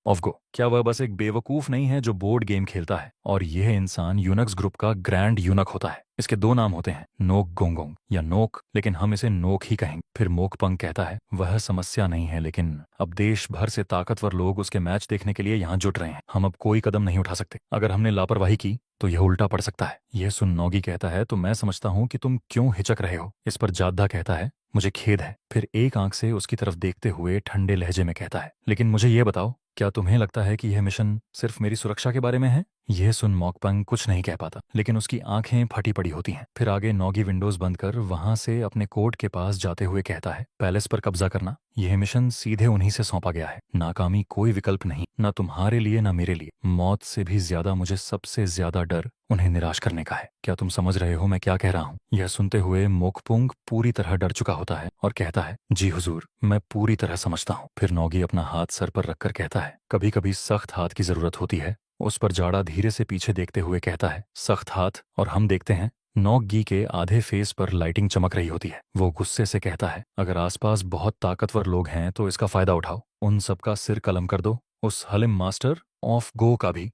[SPEAKER 1] ऑफ गो, क्या वह बस एक बेवकूफ नहीं है जो बोर्ड गेम खेलता है? और यह इंसान यूनक्स ग्रुप का ग्रैंड यूनक होता है। इसके दो नाम होते हैं, नोक गोंगोंग या नोक, लेकिन हम इसे नोक ही कहेंगे। फिर मोकपंग कहता है, वह समस्या नहीं है, लेकिन अब देश भर से ताकतवर लोग उसके मैच देखने के लिए यहाँ जुट रहे हैं। हम अब कोई कदम नहीं उठा सकते। अगर हमने लापरवाही की तो यह उल्टा पड़ सकता है। यह सुन नौगी कहता है, तो मैं समझता हूँ कि तुम क्यों हिचक रहे हो। इस पर जाद्दा कहता है, मुझे खेद है। फिर एक आंख से उसकी तरफ देखते हुए ठंडे लहजे में कहता है, लेकिन मुझे यह बताओ, क्या तुम्हें लगता है कि यह मिशन सिर्फ मेरी सुरक्षा के बारे में है? यह सुन मोकपंग कुछ नहीं कह पाता, लेकिन उसकी आंखें फटी पड़ी होती हैं। फिर आगे नौगी विंडोज बंद कर वहां से अपने कोर्ट के पास जाते हुए कहता है, पैलेस पर कब्जा करना, यह मिशन सीधे उन्हीं से सौंपा गया है। नाकामी कोई विकल्प नहीं, ना तुम्हारे लिए ना मेरे लिए। मौत से भी ज्यादा मुझे सबसे ज्यादा डर उन्हें निराश करने का है। क्या तुम समझ रहे हो मैं क्या कह रहा हूँ? यह सुनते हुए मोकपुंग पूरी तरह डर चुका होता है और कहता है, जी हुजूर, मैं पूरी तरह समझता हूँ। फिर नौगी अपना हाथ सर पर रखकर कहता है, कभी कभी सख्त हाथ की जरूरत होती है। उस पर जाड़ा धीरे से पीछे देखते हुए कहता है, सख्त हाथ? और हम देखते हैं नौक गी के आधे फेस पर लाइटिंग चमक रही होती है। वो गुस्से से कहता है, अगर आसपास बहुत ताकतवर लोग हैं तो इसका फायदा उठाओ, उन सबका सिर कलम कर दो, उस हलिम मास्टर ऑफ गो का भी।